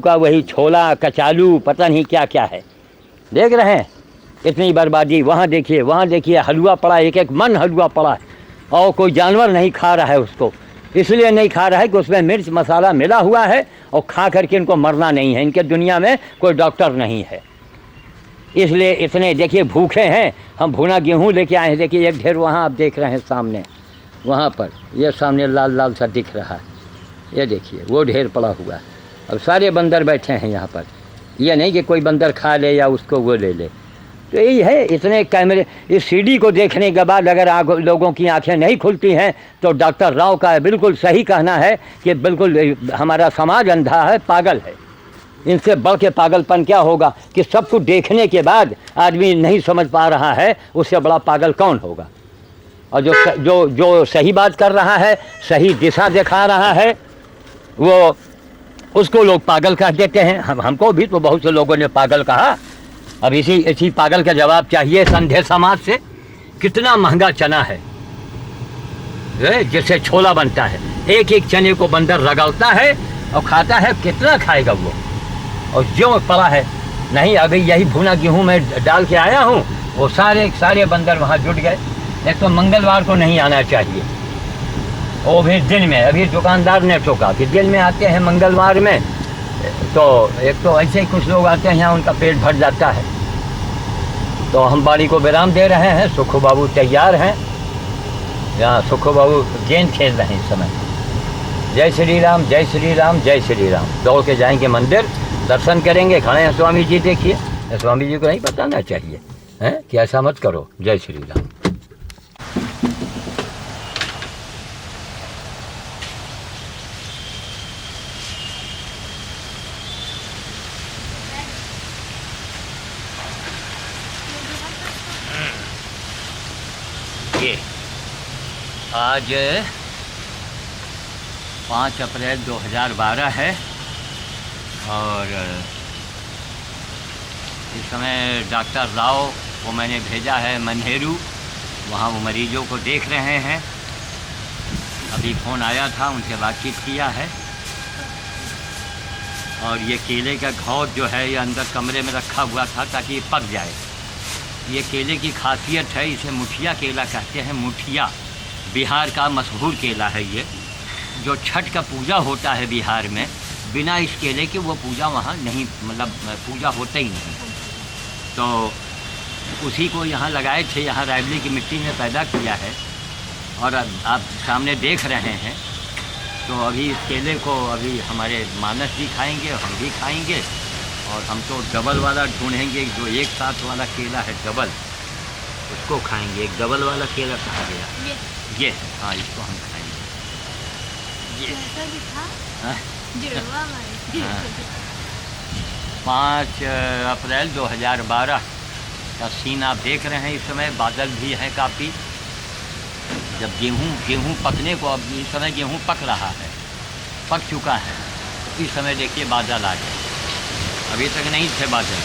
का वही छोला कचालू पता नहीं क्या क्या है, देख रहे हैं इतनी बर्बादी। वहाँ देखिए हलवा पड़ा, एक एक मन हलवा पड़ा है और कोई जानवर नहीं खा रहा है उसको। इसलिए नहीं खा रहा है कि उसमें मिर्च मसाला मिला हुआ है और खा करके इनको मरना नहीं है। इनके दुनिया में कोई डॉक्टर नहीं है, इसलिए इतने देखिए भूखे हैं। हम भुना गेहूँ लेके आए हैं, देखिए एक ढेर वहाँ आप देख रहे हैं सामने, वहाँ पर ये सामने लाल लाल सा दिख रहा है, ये देखिए वो ढेर पड़ा हुआ है। अब सारे बंदर बैठे हैं यहाँ पर, ये नहीं कि कोई बंदर खा ले या उसको वो ले ले। तो यही है, इतने कैमरे, इस सीडी को देखने के बाद अगर लोगों की आंखें नहीं खुलती हैं तो डॉक्टर राव का बिल्कुल सही कहना है कि बिल्कुल हमारा समाज अंधा है, पागल है। इनसे बढ़ के पागलपन क्या होगा कि सब कुछ देखने के बाद आदमी नहीं समझ पा रहा है, उससे बड़ा पागल कौन होगा। और जो सही बात कर रहा है, सही दिशा दिखा रहा है, वो उसको लोग पागल कह देते हैं। हमको भी तो बहुत से लोगों ने पागल कहा। अब इसी पागल का जवाब चाहिए संधे समाज से। कितना महंगा चना है जिससे छोला बनता है, एक एक चने को बंदर रगड़ता है और खाता है, कितना खाएगा वो। और जो पड़ा है नहीं, अभी यही भुना गेहूँ में डाल के आया हूँ, वो सारे बंदर वहाँ जुट गए। एक तो मंगलवार को नहीं आना चाहिए, वो भी दिन में। अभी दुकानदार ने टोका कि दिन में आते हैं मंगलवार में, तो एक तो ऐसे ही कुछ लोग आते हैं यहाँ, उनका पेट भर जाता है। तो हम बाड़ी को विराम दे रहे हैं। सुखू बाबू तैयार हैं, यहाँ सुखू बाबू गेंद खेल रहे हैं इस समय। जय श्री राम, जय श्री राम, जय श्री राम। दौड़ के जाएंगे मंदिर, दर्शन करेंगे। खड़े हैं स्वामी जी, देखिए स्वामी जी को नहीं बताना चाहिए हैं कि ऐसा मत करो। जय श्री राम। ये आज 5 अप्रैल 2012 है और इस समय डॉक्टर राव को मैंने भेजा है मन्हेरू, वहाँ वो मरीजों को देख रहे हैं। अभी फ़ोन आया था, उनसे बातचीत किया है। और ये केले का घौद जो है ये अंदर कमरे में रखा हुआ था ताकि ये पक जाए। ये केले की खासियत है, इसे मुठिया केला कहते हैं। मुठिया बिहार का मशहूर केला है ये, जो छठ का पूजा होता है बिहार में, बिना इस केले के वो पूजा वहाँ नहीं, मतलब पूजा होता ही नहीं। तो उसी को यहाँ लगाए थे, यहाँ रायबली की मिट्टी में पैदा किया है और आप सामने देख रहे हैं। तो अभी इस केले को अभी हमारे मानस जी खाएंगे, हम भी खाएंगे। और हम तो डबल वाला ढूंढेंगे, जो एक साथ वाला केला है डबल, उसको खाएंगे। एक डबल वाला केला कहा गया ये, हाँ इसको हम खाएंगे। ये 5 अप्रैल 2012 का सीन आप देख रहे हैं। इस समय बादल भी है काफ़ी। जब गेहूँ पकने को, अब इस समय गेहूँ पक रहा है, पक चुका है। इस समय देखिए बादल आ गए, अभी तक नहीं थे बादल।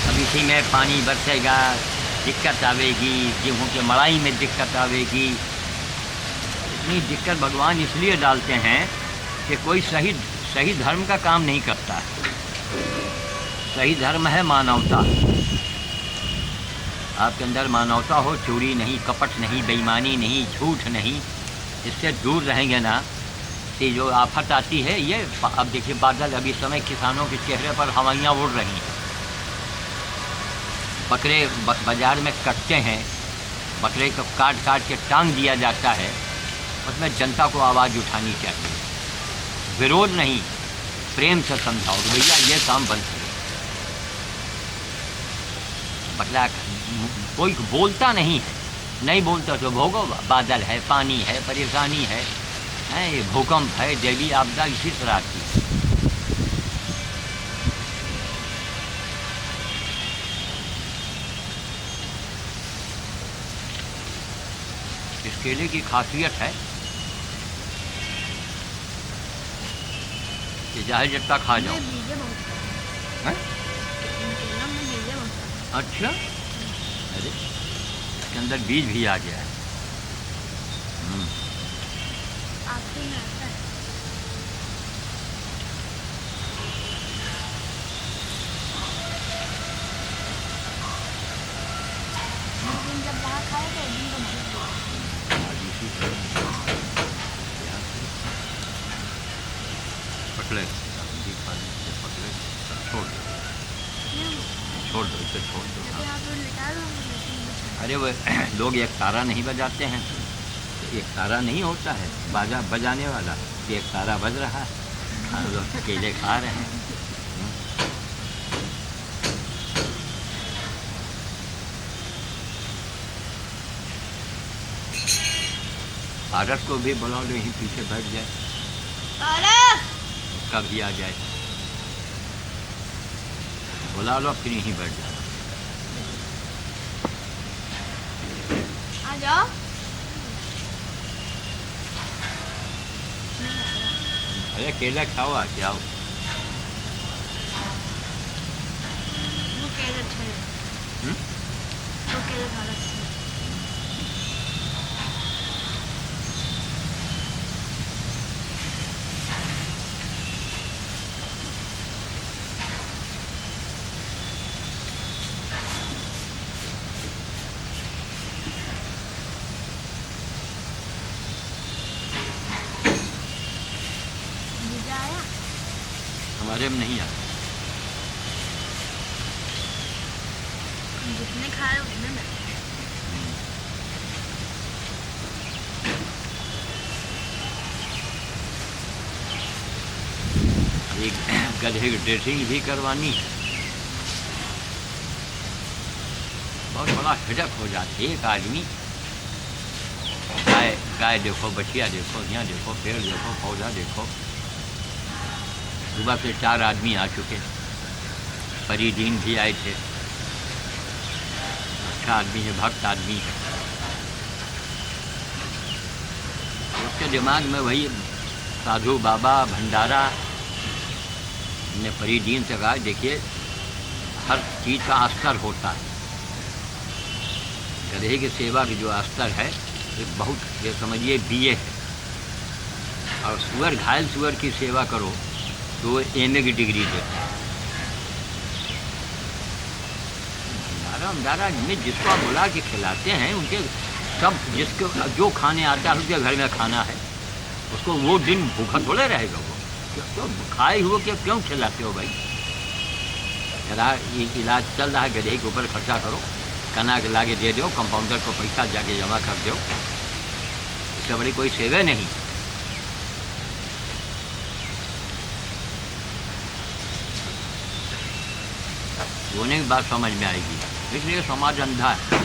अब इसी में पानी बरसेगा, दिक्कत आवेगी, गेहूँ के मड़ाई में दिक्कत आवेगी। इतनी दिक्कत भगवान इसलिए डालते हैं कि कोई सही धर्म का काम नहीं करता है। सही धर्म है मानवता। आपके अंदर मानवता हो, चोरी नहीं, कपट नहीं, बेईमानी नहीं, झूठ नहीं, इससे दूर रहेंगे ना, कि जो आफत आती है ये। अब देखिए बादल, अभी समय किसानों के चेहरे पर हवाइयाँ उड़ रही हैं। बकरे बाज़ार में कटते हैं, बकरे को काट के टांग दिया जाता है। उसमें जनता को आवाज़ उठानी चाहिए, विरोध नहीं, प्रेम से समझाओ कि भैया ये काम बंद करो। बकरा कोई बोलता नहीं है, नहीं बोलता तो भोगो। बादल है, पानी है, परेशानी है, ये भूकंप है, दैवीय आपदा इसी तरह की। इस केले की खासियत है कि चाहे जितना खा जाओ। अच्छा, अरे इसके अंदर बीज भी आ गया है। बाद जब पकड़े तब छोड़ दो, छोड़ दो इसे, छोड़ दो। अरे वो लोग एक तारा नहीं बजाते हैं, एक तारा नहीं होता है बाजा बजाने वाला, एक तारा बज रहा है, लोग केले खा रहे हैं। पारस को भी बुला लो, यहीं पीछे बैठ जाए, उसका भी आ जाए, बुला लो फिर यहीं बैठ जाओ। आ जाओ। अरे केला खाओ, आ जाओ। वो केला अच्छा है। वो केला खा रहा है। जीजा आया? हमारे में नहीं आता। जितने खाए उतने में। एक गधे की ड्रेसिंग भी करवानी, बहुत बड़ा हिडक हो जाती है। एक आदमी गाय देखो, बछिया देखो, यहाँ देखो, पेड़ देखो, पौधा देखो। सुबह से 4 आदमी आ चुके, फरीदीन भी आए थे, अच्छा आदमी है, भक्त आदमी है। उसके दिमाग में वही साधु बाबा भंडारा। ने फरीदीन से कहा देखिए हर चीज़ का स्तर होता है, गधे की सेवा की जो स्तर है ये बहुत, ये समझिए BA है। और सुअर, घायल सुअर की सेवा करो तो MA की डिग्री देता है। भंडारा में जिसको आप बुला के खिलाते हैं, उनके सब जिसको जो खाने आता है उसके घर में खाना है, उसको वो दिन भूखा थोड़े रहेगा। वो क्यों खाए हुए क्यों खिलाते हो भाई? इलाज चल रहा है, गधे के ऊपर खर्चा करो, कना के लाके दे दो, कंपाउंडर को पैसा जाके जमा कर दो, इससे बड़ी कोई सेवा नहीं। रोने की बात समझ में आएगी, इसलिए समाज अंधा है।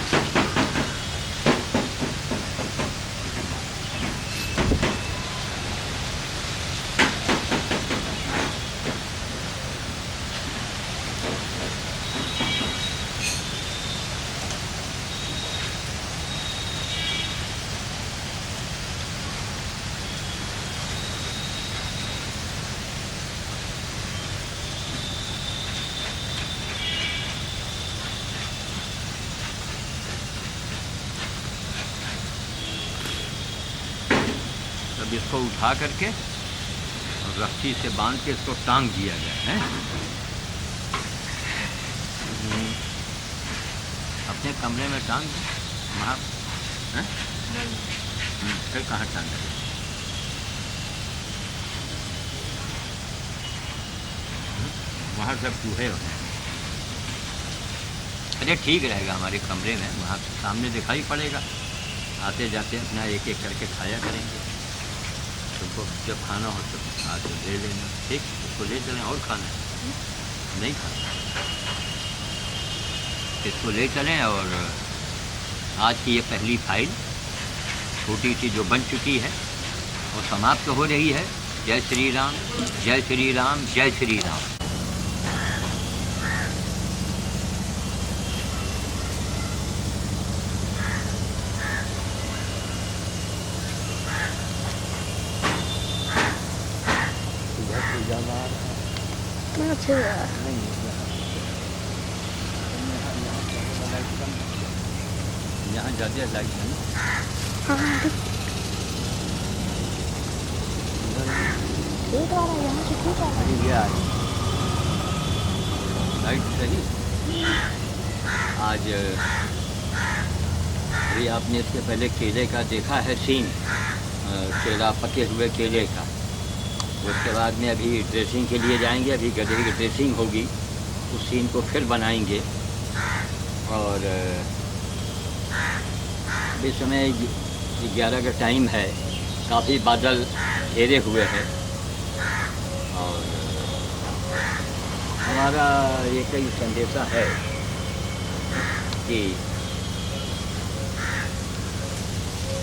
तब इसको उठा करके और रस्सी से बांध के इसको टांग दिया गया है। अपने कमरे में टांग दो, वहाँ फिर कहाँ टांग दे? वहाँ सब चूहे होते हैं। अरे ठीक रहेगा, हमारे कमरे में वहाँ सामने दिखाई पड़ेगा, आते जाते अपना एक एक करके खाया करेंगे। तुमको जब खाना हो तो आके ले लेना, ठीक? इसको ले चलें, और खाना है नहीं खाना, इसको ले चलें। और आज की ये पहली फाइल छोटी सी जो बन चुकी है वो समाप्त हो रही है। जय श्री राम, जय श्री राम, जय श्री राम। यहाँ ज़्यादा लाइट है ना? ये आ रही लाइट सही। आज अभी आपने इससे पहले केले का देखा है सीन, केला, पके हुए केले का। उसके बाद में अभी ड्रेसिंग के लिए जाएंगे, अभी गधे की ड्रेसिंग होगी, उस सीन को फिर बनाएंगे। और अभी समय 11 का टाइम है, काफ़ी बादल घेरे हुए हैं। और हमारा ये कई संदेशा है कि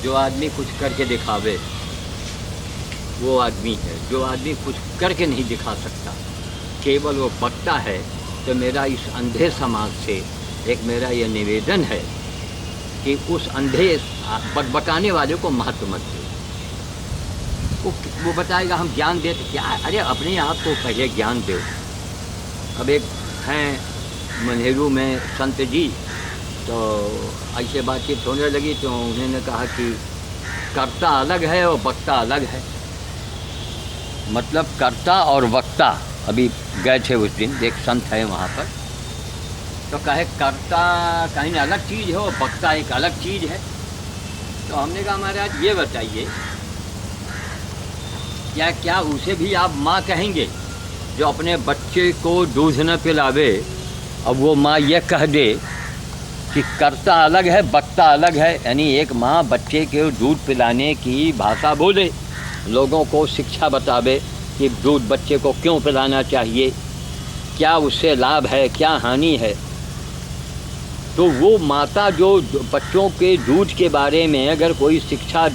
जो आदमी कुछ करके दिखावे वो आदमी है, जो आदमी कुछ करके नहीं दिखा सकता, केवल वो बकता है। तो मेरा इस अंधे समाज से एक मेरा ये निवेदन है कि उस अंधे बकबकाने वाले को महत्व मत दो। वो बताएगा हम ज्ञान देते क्या, अरे अपने आप को पहले ज्ञान दो। अब एक हैं मनेरू में संत जी, तो ऐसे बातचीत होने लगी तो उन्होंने कहा कि कर्ता अलग है और वक्ता अलग है। मतलब कर्ता और वक्ता, अभी गए थे उस दिन, एक संत है वहाँ पर, तो कहे कर्ता कहीं अलग चीज़ है और वक्ता एक अलग चीज़ है। तो हमने कहा महाराज ये बताइए, क्या क्या उसे भी आप माँ कहेंगे जो अपने बच्चे को दूध न पिलावे? अब वो माँ ये कह दे कि कर्ता अलग है वक्ता अलग है, यानी एक माँ बच्चे के दूध पिलाने की भाषा बोले, लोगों को शिक्षा बतावे कि दूध बच्चे को क्यों पिलाना चाहिए, क्या उससे लाभ है, क्या हानि है। तो वो माता जो बच्चों के दूध के बारे में अगर कोई शिक्षा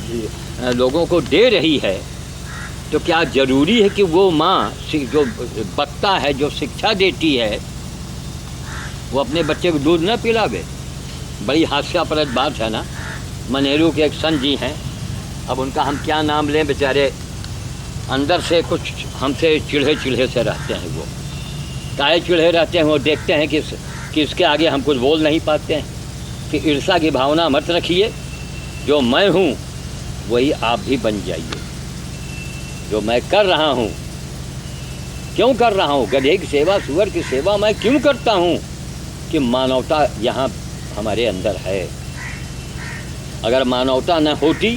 लोगों को दे रही है, तो क्या ज़रूरी है कि वो माँ जो वक्ता है, जो शिक्षा देती है, वो अपने बच्चे को दूध न पिलावे? बड़ी हास्यास्पद बात है ना। मनेरू के एक संत जी हैं, अब उनका हम क्या नाम लें, बेचारे अंदर से कुछ हमसे चिढ़े चिढ़े से रहते हैं। वो काहे चिढ़े रहते हैं? वो देखते हैं कि इसके आगे हम कुछ बोल नहीं पाते हैं। कि ईर्ष्या की भावना मत रखिए, जो मैं हूँ वही आप भी बन जाइए। जो मैं कर रहा हूँ, क्यों कर रहा हूँ, गधे की सेवा, सुअर की सेवा मैं क्यों करता हूँ? कि मानवता यहाँ हमारे अंदर है। अगर मानवता न होती,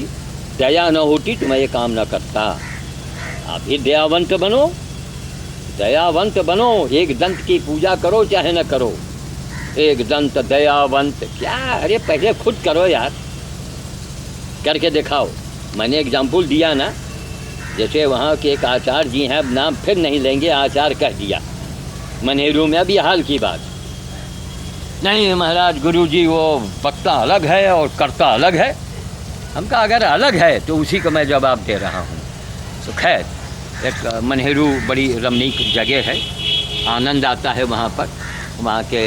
दया न होती, तो मैं ये काम न करता। आप भी दयावंत बनो, दयावंत बनो। एक दंत की पूजा करो चाहे न करो, एक दंत दयावंत। क्या, अरे पहले खुद करो यार, करके दिखाओ। मैंने एग्जाम्पल दिया ना, जैसे वहाँ के एक आचार्य जी हैं, अब नाम फिर नहीं लेंगे, आचार्य कह दिया मनेरू में, अभी हाल की बात। नहीं महाराज गुरु जी वो वक्ता अलग है और कर्ता अलग है। हम कहा अगर अलग है तो उसी को मैं जवाब दे रहा हूँ। तो खैर, एक मनेरू बड़ी रमणीक जगह है, आनंद आता है वहाँ पर। वहाँ के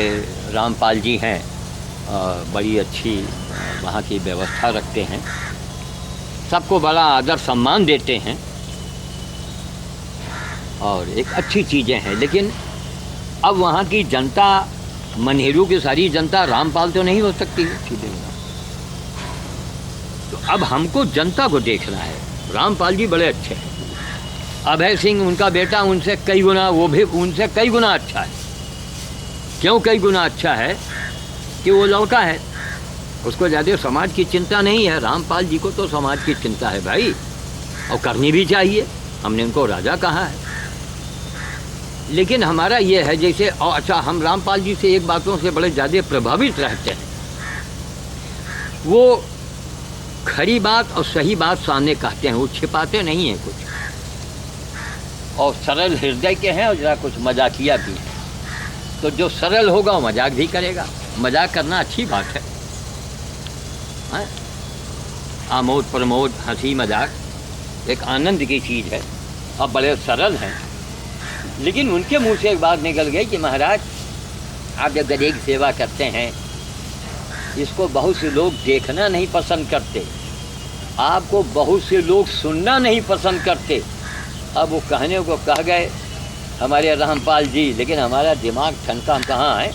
रामपाल जी हैं, बड़ी अच्छी वहाँ की व्यवस्था रखते हैं, सबको बड़ा आदर सम्मान देते हैं और एक अच्छी चीज़ें हैं। लेकिन अब वहाँ की जनता, मनेरू की सारी जनता रामपाल तो नहीं हो सकती है सीधे। तो अब हमको जनता को देखना है। रामपाल जी बड़े अच्छे हैं, अभय सिंह उनका बेटा उनसे कई गुना, वो भी उनसे कई गुना अच्छा है। क्यों कई गुना अच्छा है? कि वो लड़का है, उसको ज़्यादा समाज की चिंता नहीं है। रामपाल जी को तो समाज की चिंता है भाई, और करनी भी चाहिए। हमने उनको राजा कहा है। लेकिन हमारा ये है जैसे, अच्छा हम रामपाल जी से एक बातों से बड़े ज़्यादा प्रभावित रहते हैं, वो खरी बात और सही बात सामने कहते हैं, वो छिपाते नहीं हैं कुछ, और सरल हृदय के हैं और ज़रा कुछ मजाकिया भी हैं। तो जो सरल होगा वो मजाक भी करेगा। मजाक करना अच्छी बात है, आमोद प्रमोद, हंसी मजाक एक आनंद की चीज़ है, अब बड़े सरल हैं। लेकिन उनके मुंह से एक बात निकल गई कि महाराज आप जब गधे की सेवा करते हैं, इसको बहुत से लोग देखना नहीं पसंद करते, आपको बहुत से लोग सुनना नहीं पसंद करते। अब वो कहने को कह गए हमारे रामपाल जी, लेकिन हमारा दिमाग ठनका हम कहाँ है।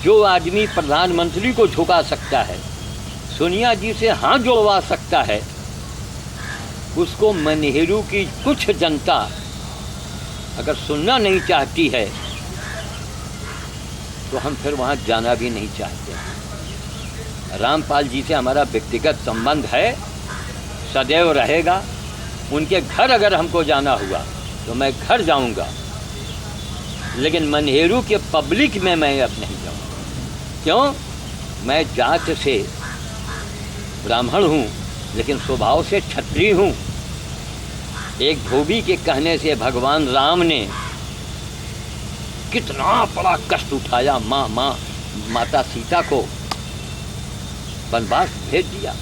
जो आदमी प्रधानमंत्री को झुका सकता है, सोनिया जी से हाथ जोड़वा सकता है, उसको मनेरू की कुछ जनता अगर सुनना नहीं चाहती है, तो हम फिर वहाँ जाना भी नहीं चाहते। रामपाल जी से हमारा व्यक्तिगत संबंध है, सदैव रहेगा। उनके घर अगर हमको जाना हुआ तो मैं घर जाऊंगा, लेकिन मन्हेरू के पब्लिक में मैं अब नहीं जाऊंगा। क्यों? मैं जात से ब्राह्मण हूँ, लेकिन स्वभाव से क्षत्रिय हूँ। एक धोबी के कहने से भगवान राम ने कितना बड़ा कष्ट उठाया, माता सीता को वनवास भेज दिया।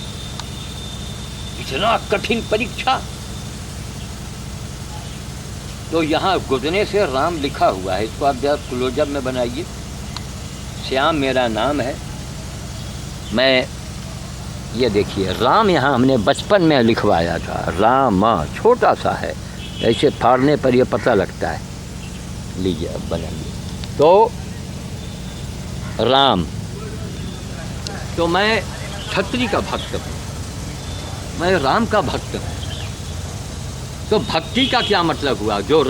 इतना कठिन परीक्षा। तो यहाँ गुजरने से राम लिखा हुआ है, इसको आप जरा क्लोजअप में बनाइए। श्याम मेरा नाम है। मैं ये देखिए, राम यहाँ हमने बचपन में लिखवाया था। राम छोटा सा है, ऐसे फाड़ने पर ये पता लगता है। लीजिए अब बनाइए। तो राम, तो मैं क्षत्रिय का भक्त हूँ, मैं राम का भक्त हूँ। तो भक्ति का क्या मतलब हुआ? जो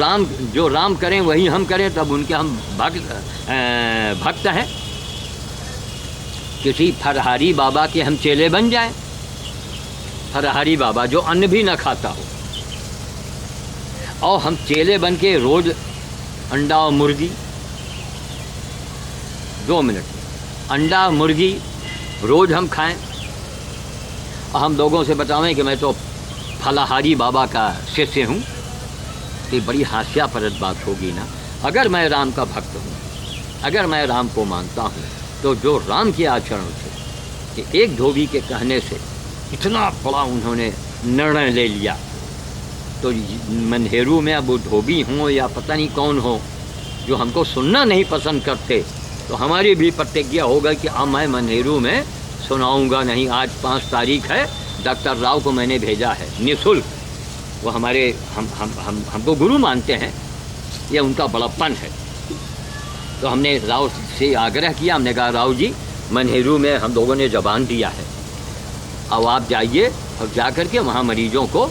राम करें वही हम करें, तब उनके हम भक्त हैं। किसी फरहारी बाबा के हम चेले बन जाएं। फरहारी बाबा जो अन्न भी न खाता हो, और हम चेले बन के रोज अंडा और मुर्गी, 2 मिनट, अंडा और मुर्गी रोज हम खाएं, और हम लोगों से बतावें कि मैं तो फलाहारी बाबा का शिष्य हूँ, तो बड़ी हास्यास्पद बात होगी ना। अगर मैं राम का भक्त हूँ, अगर मैं राम को मानता हूँ, तो जो राम के आचरण थे कि एक धोबी के कहने से इतना बड़ा उन्होंने निर्णय ले लिया, तो मन्हेरू में अब वो धोबी हों या पता नहीं कौन हो, जो हमको सुनना नहीं पसंद करते, तो हमारी भी प्रतिज्ञा होगा कि अब मैं मन्हेरू में सुनाऊंगा नहीं। आज 5 तारीख है, डॉक्टर राव को मैंने भेजा है निःशुल्क। वो हमारे हमको गुरु मानते हैं, ये उनका बड़प्पन है। तो हमने राव से आग्रह किया, हमने कहा राव जी, मन्हेरू में हम लोगों ने ज़बान दिया है, अब आप जाइए और जा कर के वहाँ मरीजों को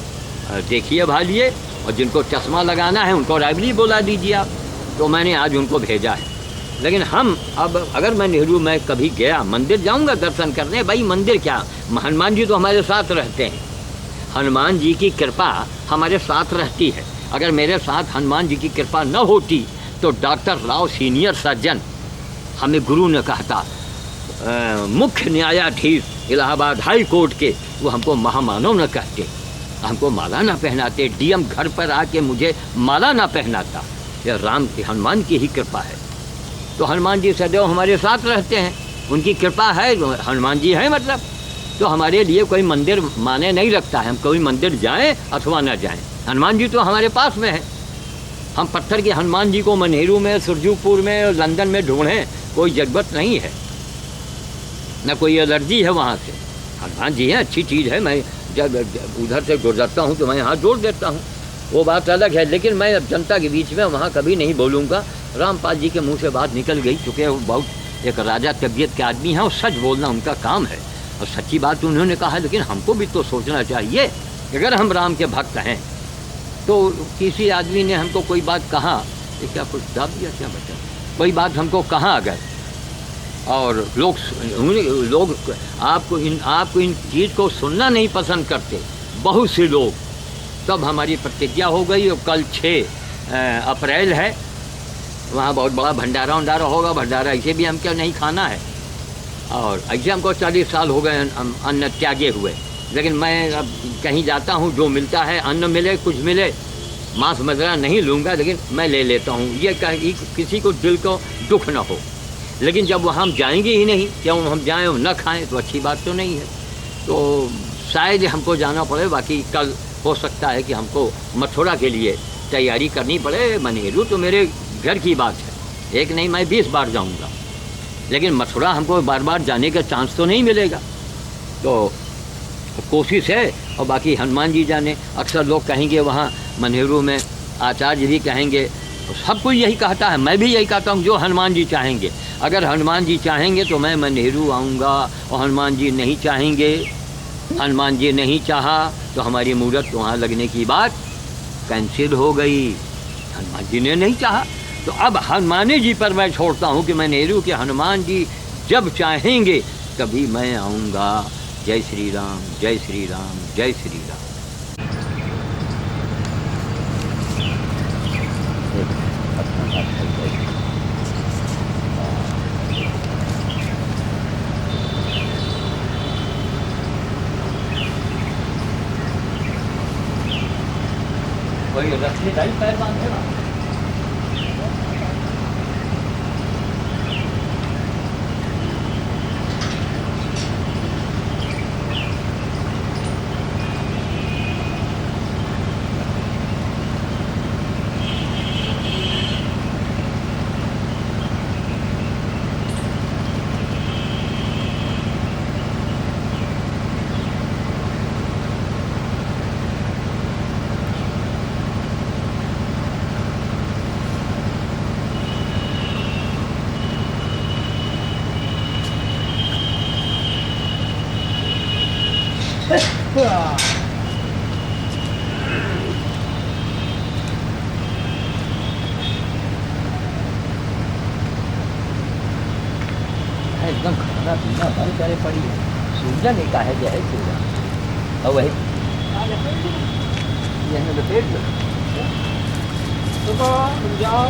देखिए भालिए, और जिनको चश्मा लगाना है उनको रायबली बोला दीजिए आप। तो मैंने आज उनको भेजा है। लेकिन हम अब अगर मैं नेहरू में कभी गया, मंदिर जाऊंगा दर्शन करने, भाई मंदिर क्या, हनुमान जी तो हमारे साथ रहते हैं। हनुमान जी की कृपा हमारे साथ रहती है। अगर मेरे साथ हनुमान जी की कृपा न होती तो डॉक्टर राव सीनियर सर्जन, हमें गुरु ने कहा था, मुख्य न्यायाधीश इलाहाबाद हाई कोर्ट के, वो हमको महामानव न कहते, हमको माला ना पहनाते। डीएम घर पर आके मुझे माला ना पहनाता। यह राम की, हनुमान की ही कृपा है। तो हनुमान जी सदैव हमारे साथ रहते हैं, उनकी कृपा है, हनुमान जी है मतलब। तो हमारे लिए कोई मंदिर माने नहीं रखता है, हम कोई मंदिर जाएं अथवा ना जाएं, हनुमान जी तो हमारे पास में है। हम पत्थर के हनुमान जी को मन्हेरू में, सुरजूपुर में, लंदन में ढूंढें, कोई जरूरत नहीं है, न कोई एलर्जी है वहाँ से। हनुमान जी हैं, अच्छी चीज़ है। मैं जब उधर से गुजरता हूँ तो मैं हाथ जोड़ देता हूँ, वो बात अलग है। लेकिन मैं अब जनता के बीच में वहाँ कभी नहीं बोलूँगा। रामपाल जी के मुंह से बात निकल गई, चूँकि वो बहुत एक राजा तबीयत के आदमी हैं और सच बोलना उनका काम है, और सच्ची बात उन्होंने कहा। लेकिन हमको भी तो सोचना चाहिए, अगर हम राम के भक्त हैं तो किसी आदमी ने हमको कोई बात कहा, ये क्या कुछ दाब दिया क्या बच्चा, कोई बात हमको कहा अगर, और लोग आपको इन चीज़ को सुनना नहीं पसंद करते, बहुत से लोग, तब हमारी प्रतिज्ञा हो गई। और कल 6 अप्रैल है, वहाँ बहुत बड़ा भंडारा उंडारा होगा। भंडारा ऐसे भी हमको नहीं खाना है, और ऐसे हमको 40 साल हो गए अन्न त्यागे हुए। लेकिन मैं अब कहीं जाता हूँ, जो मिलता है, अन्न मिले कुछ मिले, मांस मदिरा नहीं लूँगा, लेकिन मैं ले लेता हूँ, ये किसी को दिल को दुख न हो। लेकिन जब वहाँ हम जाएंगे ही नहीं, क्यों हम जाएँ और न खाएँ, तो अच्छी बात तो नहीं है। तो शायद हमको जाना पड़े। बाकी कल हो सकता है कि हमको मथुरा के लिए तैयारी करनी पड़े। मन्हेरू तो मेरे घर की बात है, एक नहीं मैं 20 बार जाऊंगा, लेकिन मथुरा हमको बार बार जाने का चांस तो नहीं मिलेगा। तो कोशिश है, और बाकी हनुमान जी जाने। अक्सर लोग कहेंगे वहाँ मन्हेरू में, आचार्य भी कहेंगे, सब कोई यही कहता है, मैं भी यही कहता हूँ, जो हनुमान जी चाहेंगे। अगर हनुमान जी चाहेंगे तो मैं मन्हेरू आऊँगा, और हनुमान जी नहीं चाहेंगे, हनुमान जी नहीं चाहा तो हमारी मूर्त वहाँ लगने की बात कैंसिल हो गई। हनुमान जी ने नहीं चाहा, तो अब हनुमान जी पर मैं छोड़ता हूँ कि मन्हेरू के हनुमान जी जब चाहेंगे तभी मैं आऊँगा। जय श्री राम, जय श्री राम, जय श्री राम। कोई रस्सीदारी पैर बांधे ना। एकदम खाना पीना बंद करे पड़ी है। सूजन एक है जो है सूजन और वही यह लपेट दो तो जाओ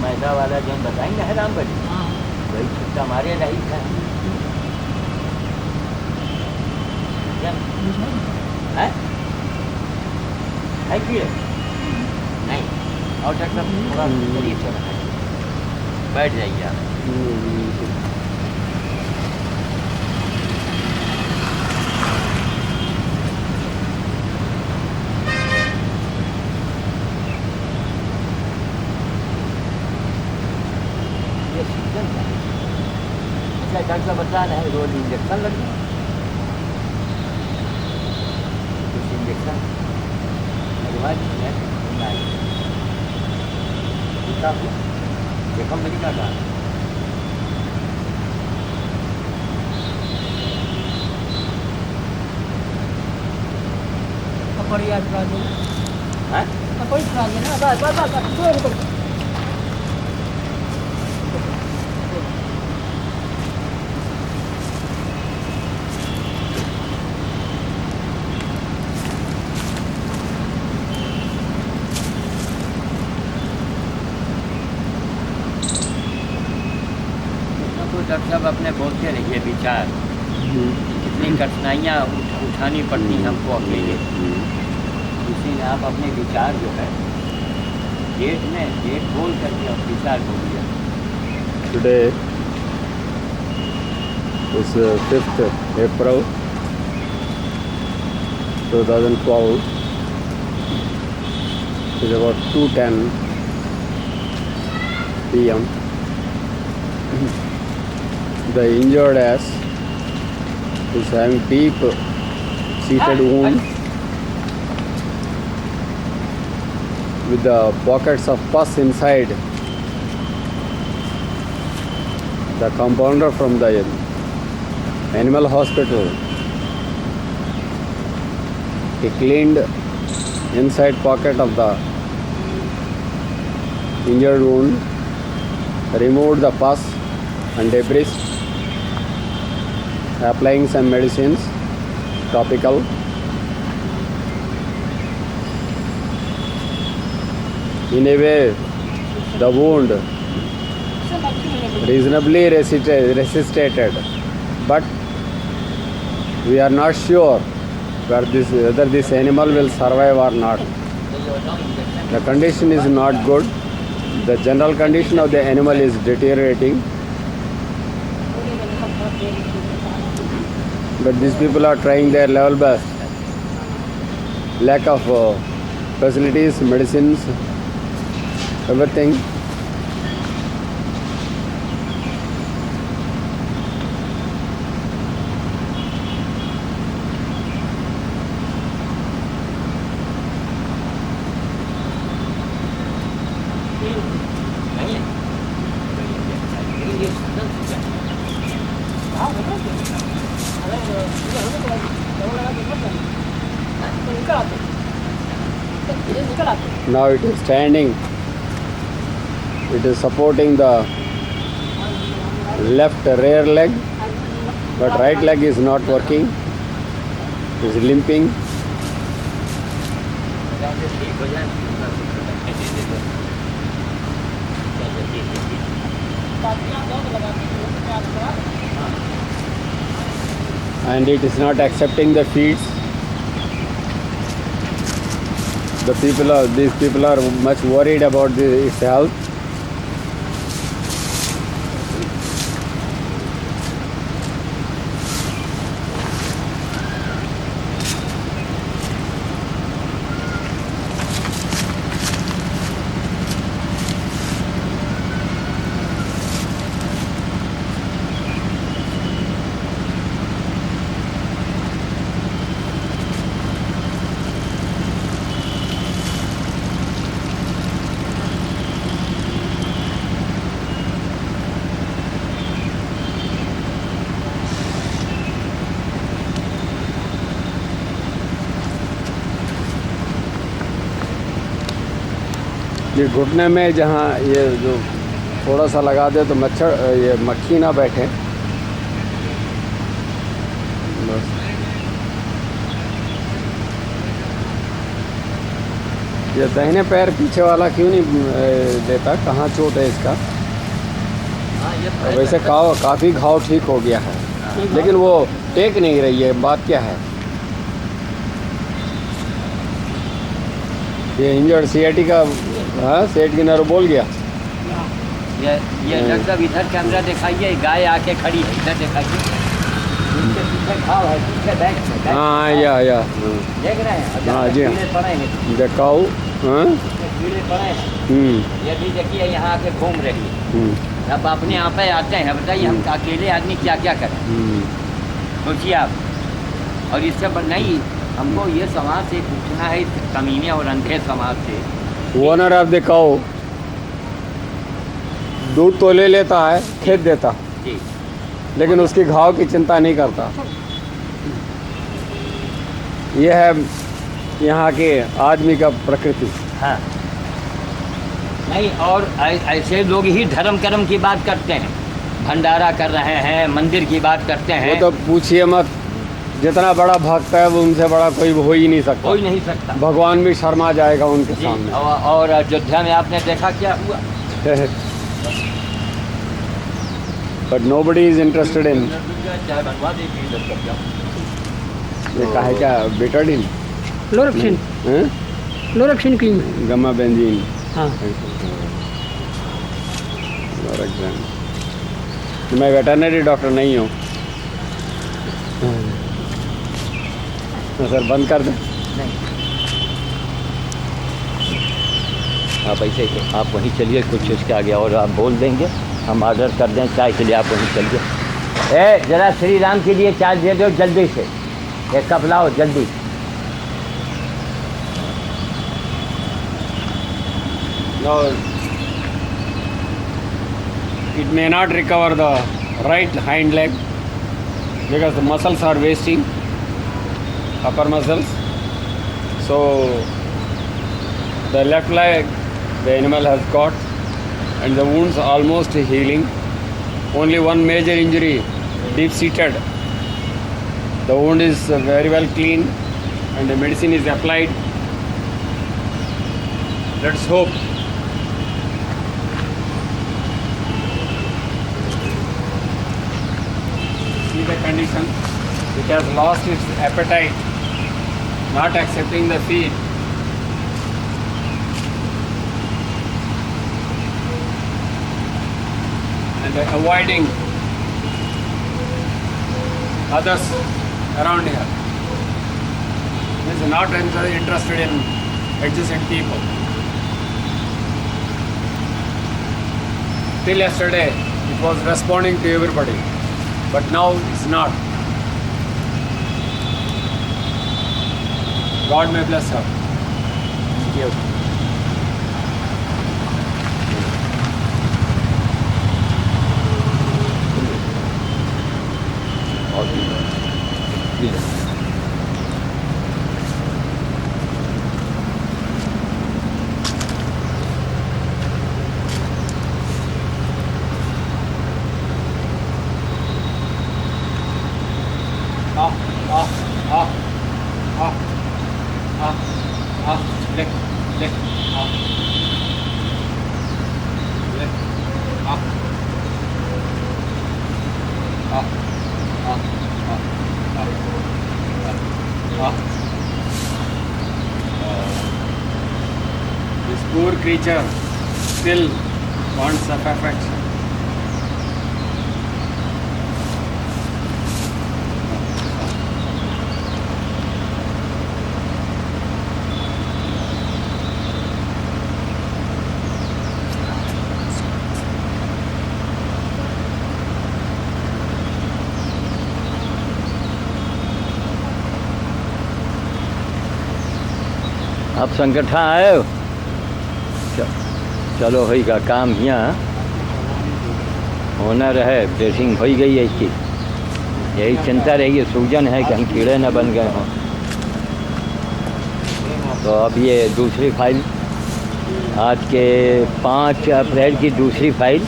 मैदा वाला जो बताएंगे है रामगढ़ी वही छुट्टा मारे नहीं था है कि नहीं और डॉक्टर थोड़ा शरीर से बैठ जाइए आप। डॉक्टर साहब बता रहे हैं रोज इंजेक्शन लग गया कुछ इंजेक्शन लगवा देखो मेरी क्या कहा बढ़िया खिला देना है कोई खिला देना बस डॉक्टर साहब अपने बोलते रहिए विचार कितनी कठिनाइयाँ उठानी पड़ती हमको अकेले इसीलिए आप अपने विचार जो है डेट बोल करके आप विचार बोलिए। Today is 5th April 2012. It is about 2:10 p.m. The injured ass is having deep seated wound with the pockets of pus inside. The compounder from the animal hospital, he cleaned inside pocket of the injured wound, removed the pus and debris, applying some medicines, topical. In a way, the wound reasonably resisted, but we are not sure whether this animal will survive or not. The condition is not good. The general condition of the animal is deteriorating. But these people are trying their level best. Lack of facilities, medicines, everything. निकल आते ये निकल आते Now it is standing. It is supporting the left rear leg, but right leg is not working. It is limping. ठीक हो जाए दे दे दो। And it is not accepting the feeds. These people are much worried about its health. ये घुटने में जहाँ ये जो थोड़ा सा लगा दे तो मच्छर ये मक्खी ना बैठे बस। ये दाहिने पैर पीछे वाला क्यों नहीं देता, कहाँ चोट है इसका? हाँ ये वैसे काफ़ी घाव ठीक हो गया है, लेकिन वो टेक नहीं रही है। बात क्या है? ये इंजर्ड सीआईटी का हाँ सेट की नर्व बोल गया। ये डॉक्टर इधर कैमरा दिखाइए, गाय आके खड़ी है, इधर दिखाइए, इसके पीछे घाव है, पीछे बैक में। हाँ या देख रहे हैं? हाँ जी, कीड़े पड़े हैं, देखाओ। हाँ कीड़े पड़े हैं। ये भी देखिए यहाँ आके घूम रही है। अब अपने यहाँ पे आते हैं, बताइए हम अकेले आदमी क्या क्या करें? सोचिए आप। और इससे नहीं, हमको ये समाज से पूछना है, कमीने और अंधे समाज से। ओनर ऑफ द काऊ दूध तो ले लेता है, खेत देता, जी, लेकिन उसकी घाव की चिंता नहीं करता। यह है यहाँ के आदमी का प्रकृति। हाँ नहीं, और ऐसे लोग ही धर्म कर्म की बात करते हैं, भंडारा कर रहे हैं, मंदिर की बात करते हैं। वो तो पूछिए मत, जितना बड़ा भक्त है वो उनसे बड़ा कोई हो ही नहीं सकता। हो ही नहीं सकता। भगवान भी शर्मा जाएगा उनके जी, सामने। और अयोध्या में आपने देखा क्या हुआ? But nobody is interested in. ये काहे क्या बेटाडीन, लोरेक्सिन क्रीम गम्मा बेंजीन। हाँ मैं वेटरनरी डॉक्टर नहीं हूँ। सर बंद कर दें। नहीं, आप ऐसे आप वहीं चलिए, कुछ इसके आगे और आप बोल देंगे, हम ऑर्डर कर दें चाय के लिए, आप वहीं चलिए। ए जरा श्री राम के लिए चाय दे दो जल्दी से, एक कप लाओ जल्दी। No, it may not recover the right hind leg because the muscles are wasting, upper muscles. So the left leg the animal has got, and the wounds are almost healing. Only one major injury, deep seated. The wound is very well clean and the medicine is applied. Let's hope. See the condition. It has lost its appetite, not accepting the feed. And avoiding others around here. It is not interested in adjacent people. Till yesterday, it was responding to everybody, but now it's not. God may bless her. Thank you. और This poor creature still wants affection. आप संगठन आए हो? चलो होई का काम यहाँ होना रहे, ड्रेसिंग हो गई है इसकी, यही चिंता रही है, सूजन है कहीं कीड़े न बन गए हों। तो अब ये दूसरी फाइल, आज के 5 अप्रैल की दूसरी फाइल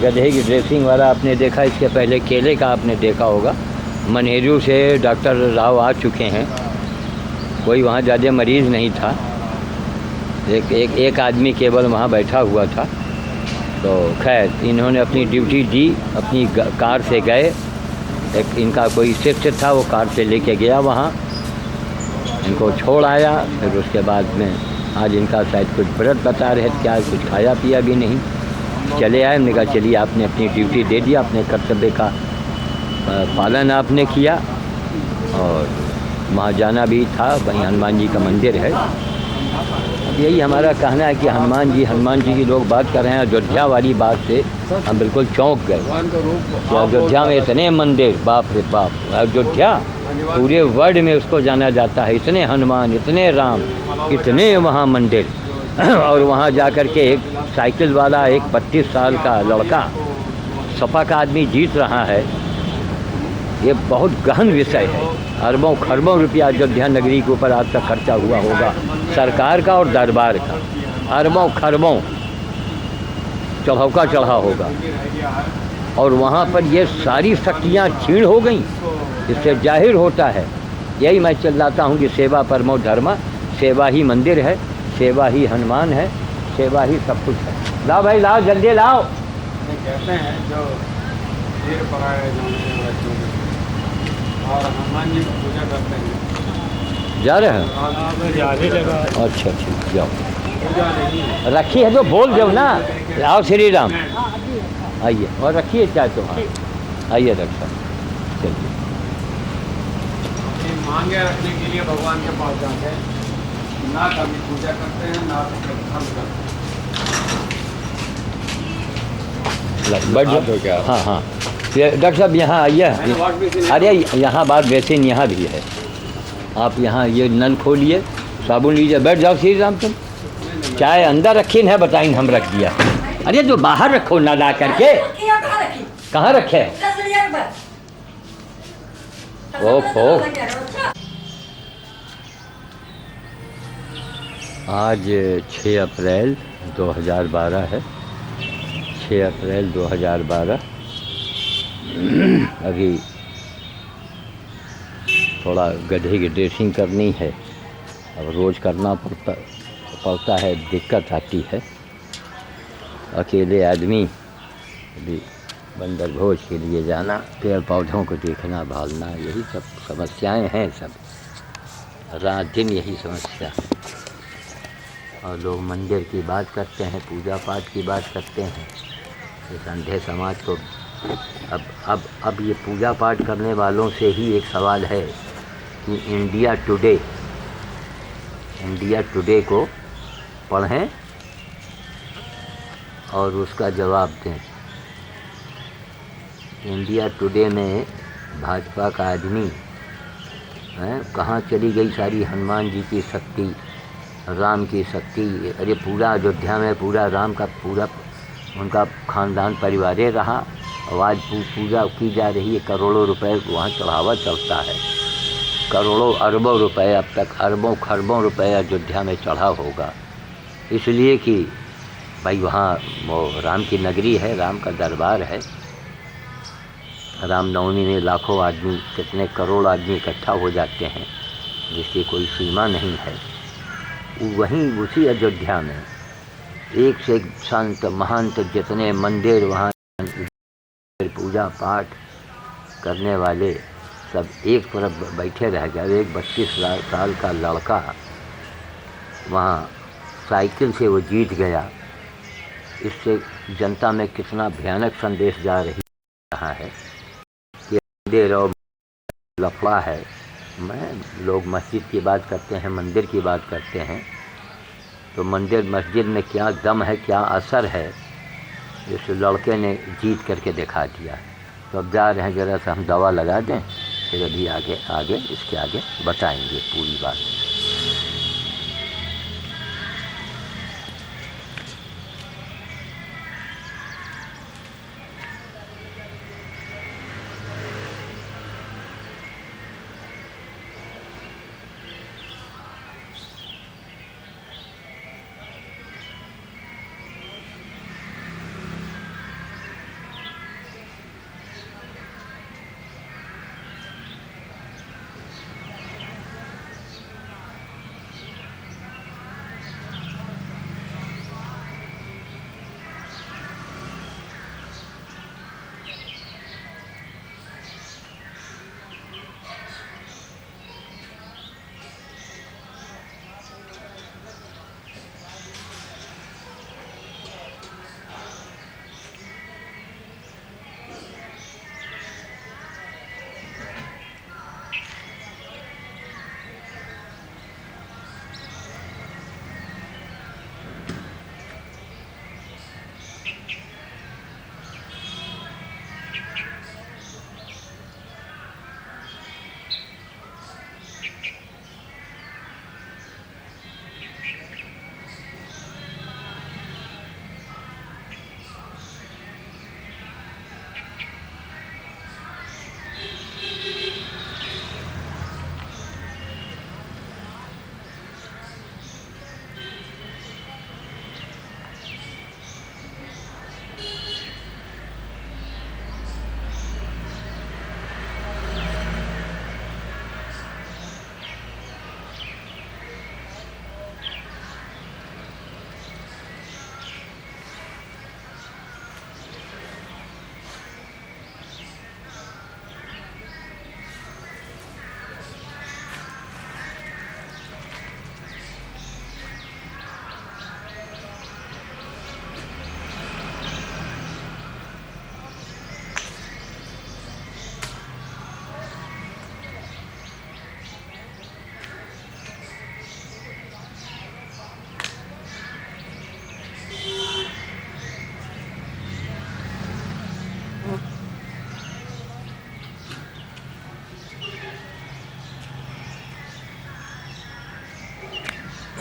गधे की ड्रेसिंग वाला आपने देखा। इसके पहले केले का आपने देखा होगा। मनेरू से डॉक्टर राव आ चुके हैं, कोई वहाँ ज़्यादा मरीज़ नहीं था, एक आदमी केवल वहाँ बैठा हुआ था। तो खैर इन्होंने अपनी ड्यूटी दी, अपनी कार से गए, एक इनका कोई शिफ्ट था, वो कार से लेके गया वहाँ, इनको छोड़ आया। फिर उसके बाद में आज इनका शायद कुछ व्रत बता रहे थे, क्या कुछ खाया पिया भी नहीं, चले आए। हमने कहा चलिए आपने अपनी ड्यूटी दे दिया, अपने कर्तव्य का पालन आपने किया। और वहाँ जाना भी था, वहीं हनुमान जी का मंदिर है। अब यही हमारा कहना है कि हनुमान जी की लोग बात कर रहे हैं। अयोध्या वाली बात से हम बिल्कुल चौंक गए कि अयोध्या में इतने मंदिर, बाप रे बाप। अयोध्या पूरे वर्ल्ड में उसको जाना जाता है, इतने हनुमान, इतने राम, इतने वहाँ मंदिर। और वहाँ जा कर के एक साइकिल वाला, एक 32 साल का लड़का, सपा का आदमी जीत रहा है। ये बहुत गहन विषय है। अरबों खरबों रुपया अयोध्या नगरी के ऊपर आज तक खर्चा हुआ होगा, सरकार का और दरबार का, अरबों खरबों चढ़ौका चढ़ा होगा। और वहाँ पर ये सारी शक्तियाँ क्षीण हो गई। इससे जाहिर होता है, यही मैं चिल्लाता हूँ कि सेवा परमो धर्म, सेवा ही मंदिर है, सेवा ही हनुमान है, सेवा ही सब कुछ है। लाओ भाई लाओ, जल्दी लाओ। कहते हैं जो वीर पराए और हनुमान जी की पूजा करते हैं। जा रहे हैं? जाने लगा। अच्छा ठीक, जाओ। पूजा नहीं है, रखी है तो बोल दो ना। आओ श्री राम, आइए और रखिए चाहे तो। हाँ आइए डॉक्टर साहब, चलिए। अपनी मांगे रखने के लिए भगवान के पास जाते हैं, ना कभी पूजा करते हैं, ना कभी धर्म करते हैं। बैठ क्या? हाँ हाँ, ये डॉक्टर साहब यहाँ आइए। अरे यहाँ बात बेसिन यहाँ भी है, आप यहाँ ये नल खोलिए, साबुन लीजिए, बैठ जाओ श्री राम। तुम चाय अंदर रखी है, बताइन हम रख दिया। अरे तो बाहर रखो ना ला करके। कहाँ रखे? ओहो, आज 6 अप्रैल 2012 है, 6 अप्रैल 2012। अभी थोड़ा गधे की ड्रेसिंग करनी है, अब रोज़ करना पड़ता है, दिक्कत आती है। अकेले आदमी अभी बंदर भोज के लिए जाना, पेड़ पौधों को देखना, भालना, यही सब समस्याएं हैं। सब रात दिन यही समस्या है। और लोग मंदिर की बात करते हैं, पूजा पाठ की बात करते हैं। इस अंधे समाज को अब ये पूजा पाठ करने वालों से ही एक सवाल है कि इंडिया टुडे को पढ़ें और उसका जवाब दें। इंडिया टुडे में भाजपा का आदमी कहाँ चली गई सारी हनुमान जी की शक्ति, राम की शक्ति? अरे पूरा अयोध्या में पूरा राम का पूरा उनका खानदान परिवार रहा। और आज पूजा की जा रही है, करोड़ों रुपए वहाँ चढ़ावा चलता है। करोड़ों अरबों रुपए, अब तक अरबों खरबों रुपए अयोध्या में चढ़ा होगा, इसलिए कि भाई वहाँ वो राम की नगरी है, राम का दरबार है। रामनवमी में लाखों आदमी, कितने करोड़ आदमी इकट्ठा हो जाते हैं, जिसकी कोई सीमा नहीं है। वहीं उसी अयोध्या में एक से एक संत महंत, जितने मंदिर वहाँ पूजा पाठ करने वाले सब एक तरफ बैठे रह गए। एक 32 साल का लड़का वहाँ साइकिल से वो जीत गया। इससे जनता में कितना भयानक संदेश जा रहा है कि मंदिर और लफड़ा है। लोग मस्जिद की बात करते हैं, मंदिर की बात करते हैं, तो मंदिर मस्जिद में क्या दम है, क्या असर है, इस लड़के ने जीत करके दिखा दिया। तो अब जा रहे हैं, ज़रा सा हम दवा लगा दें, फिर अभी आगे इसके आगे बताएंगे पूरी बात।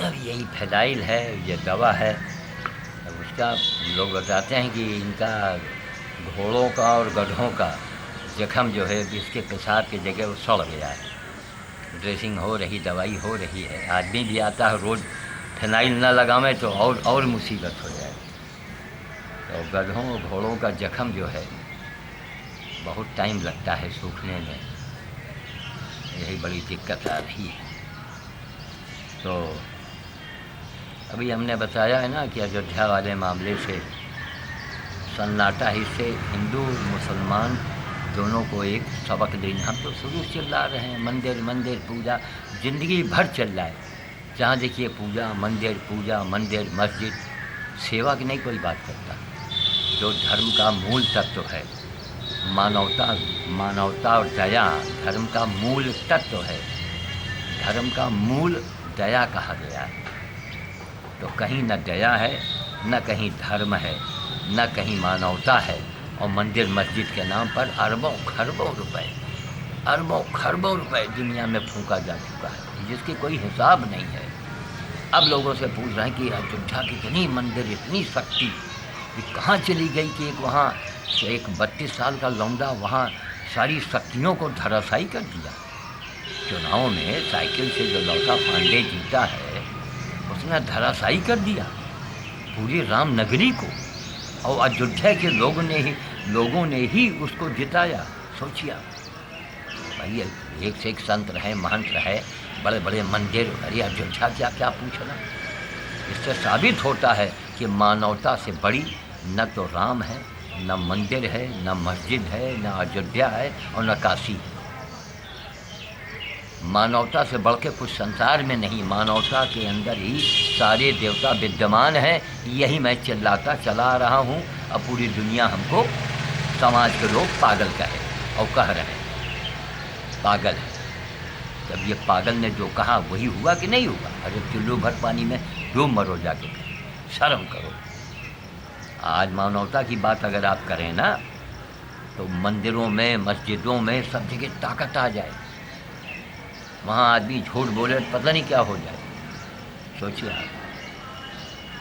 अब यही फिनाइल है, ये दवा है। अब उसका लोग बताते हैं कि इनका घोड़ों का और गधों का जख्म जो है इसके पेशाब की जगह वो सड़ गया है। ड्रेसिंग हो रही, दवाई हो रही है। आदमी भी आता है रोज़ फिनाइल ना लगावें तो और मुसीबत हो जाए। तो गधों और घोड़ों का जख्म जो है बहुत टाइम लगता है सूखने में, यही बड़ी दिक्कत आ रही है। तो अभी हमने बताया है ना कि अयोध्या वाले मामले से सन्नाटा ही से हिंदू मुसलमान दोनों को एक सबक देना। हम तो शुरू से चिल्ला रहे हैं मंदिर मंदिर पूजा, ज़िंदगी भर चल रहा है। जहाँ देखिए पूजा मंदिर मस्जिद, सेवा की नहीं कोई बात करता। जो धर्म का मूल तत्व है, मानवता और दया धर्म का मूल तत्व है। धर्म का मूल दया कहा गया है। तो कहीं न दया है, न कहीं धर्म है, न कहीं मानवता है। और मंदिर मस्जिद के नाम पर अरबों खरबों रुपए दुनिया में फूंका जा चुका है, जिसकी कोई हिसाब नहीं है। अब लोगों से पूछ रहे हैं कि अयोध्या की इतनी मंदिर, इतनी शक्ति कि कहाँ चली गई कि एक 32 साल का लौंडा वहाँ सारी शक्तियों को धराशायी कर दिया। चुनाव में साइकिल से जो लौटा पांडे जीता है, उसने धराशायी कर दिया पूरी राम नगरी को, और अयोध्या के लोगों ने ही उसको जिताया। सोचिए भाई, एक से एक संत रहे, महंत रहे, बड़े बड़े मंदिर, अरे अयोध्या क्या क्या पूछना। इससे साबित होता है कि मानवता से बड़ी न तो राम है, न मंदिर है, न मस्जिद है, न अयोध्या है और न काशी है। मानवता से बढ़ के कुछ संसार में नहीं, मानवता के अंदर ही सारे देवता विद्यमान हैं। यही मैं चिल्लाता चला आ रहा हूँ। अब पूरी दुनिया हमको, समाज के लोग पागल कहे और कह रहे हैं पागल है। जब ये पागल ने जो कहा वही हुआ कि नहीं हुआ? अरे चुल्लू भर पानी में डूब मरो जाके, शर्म करो। आज मानवता की बात अगर आप करें ना, तो मंदिरों में, मस्जिदों में, सब जगह ताकत आ जाए। वहाँ आदमी झूठ बोले तो पता नहीं क्या हो जाए। सोचिए आप।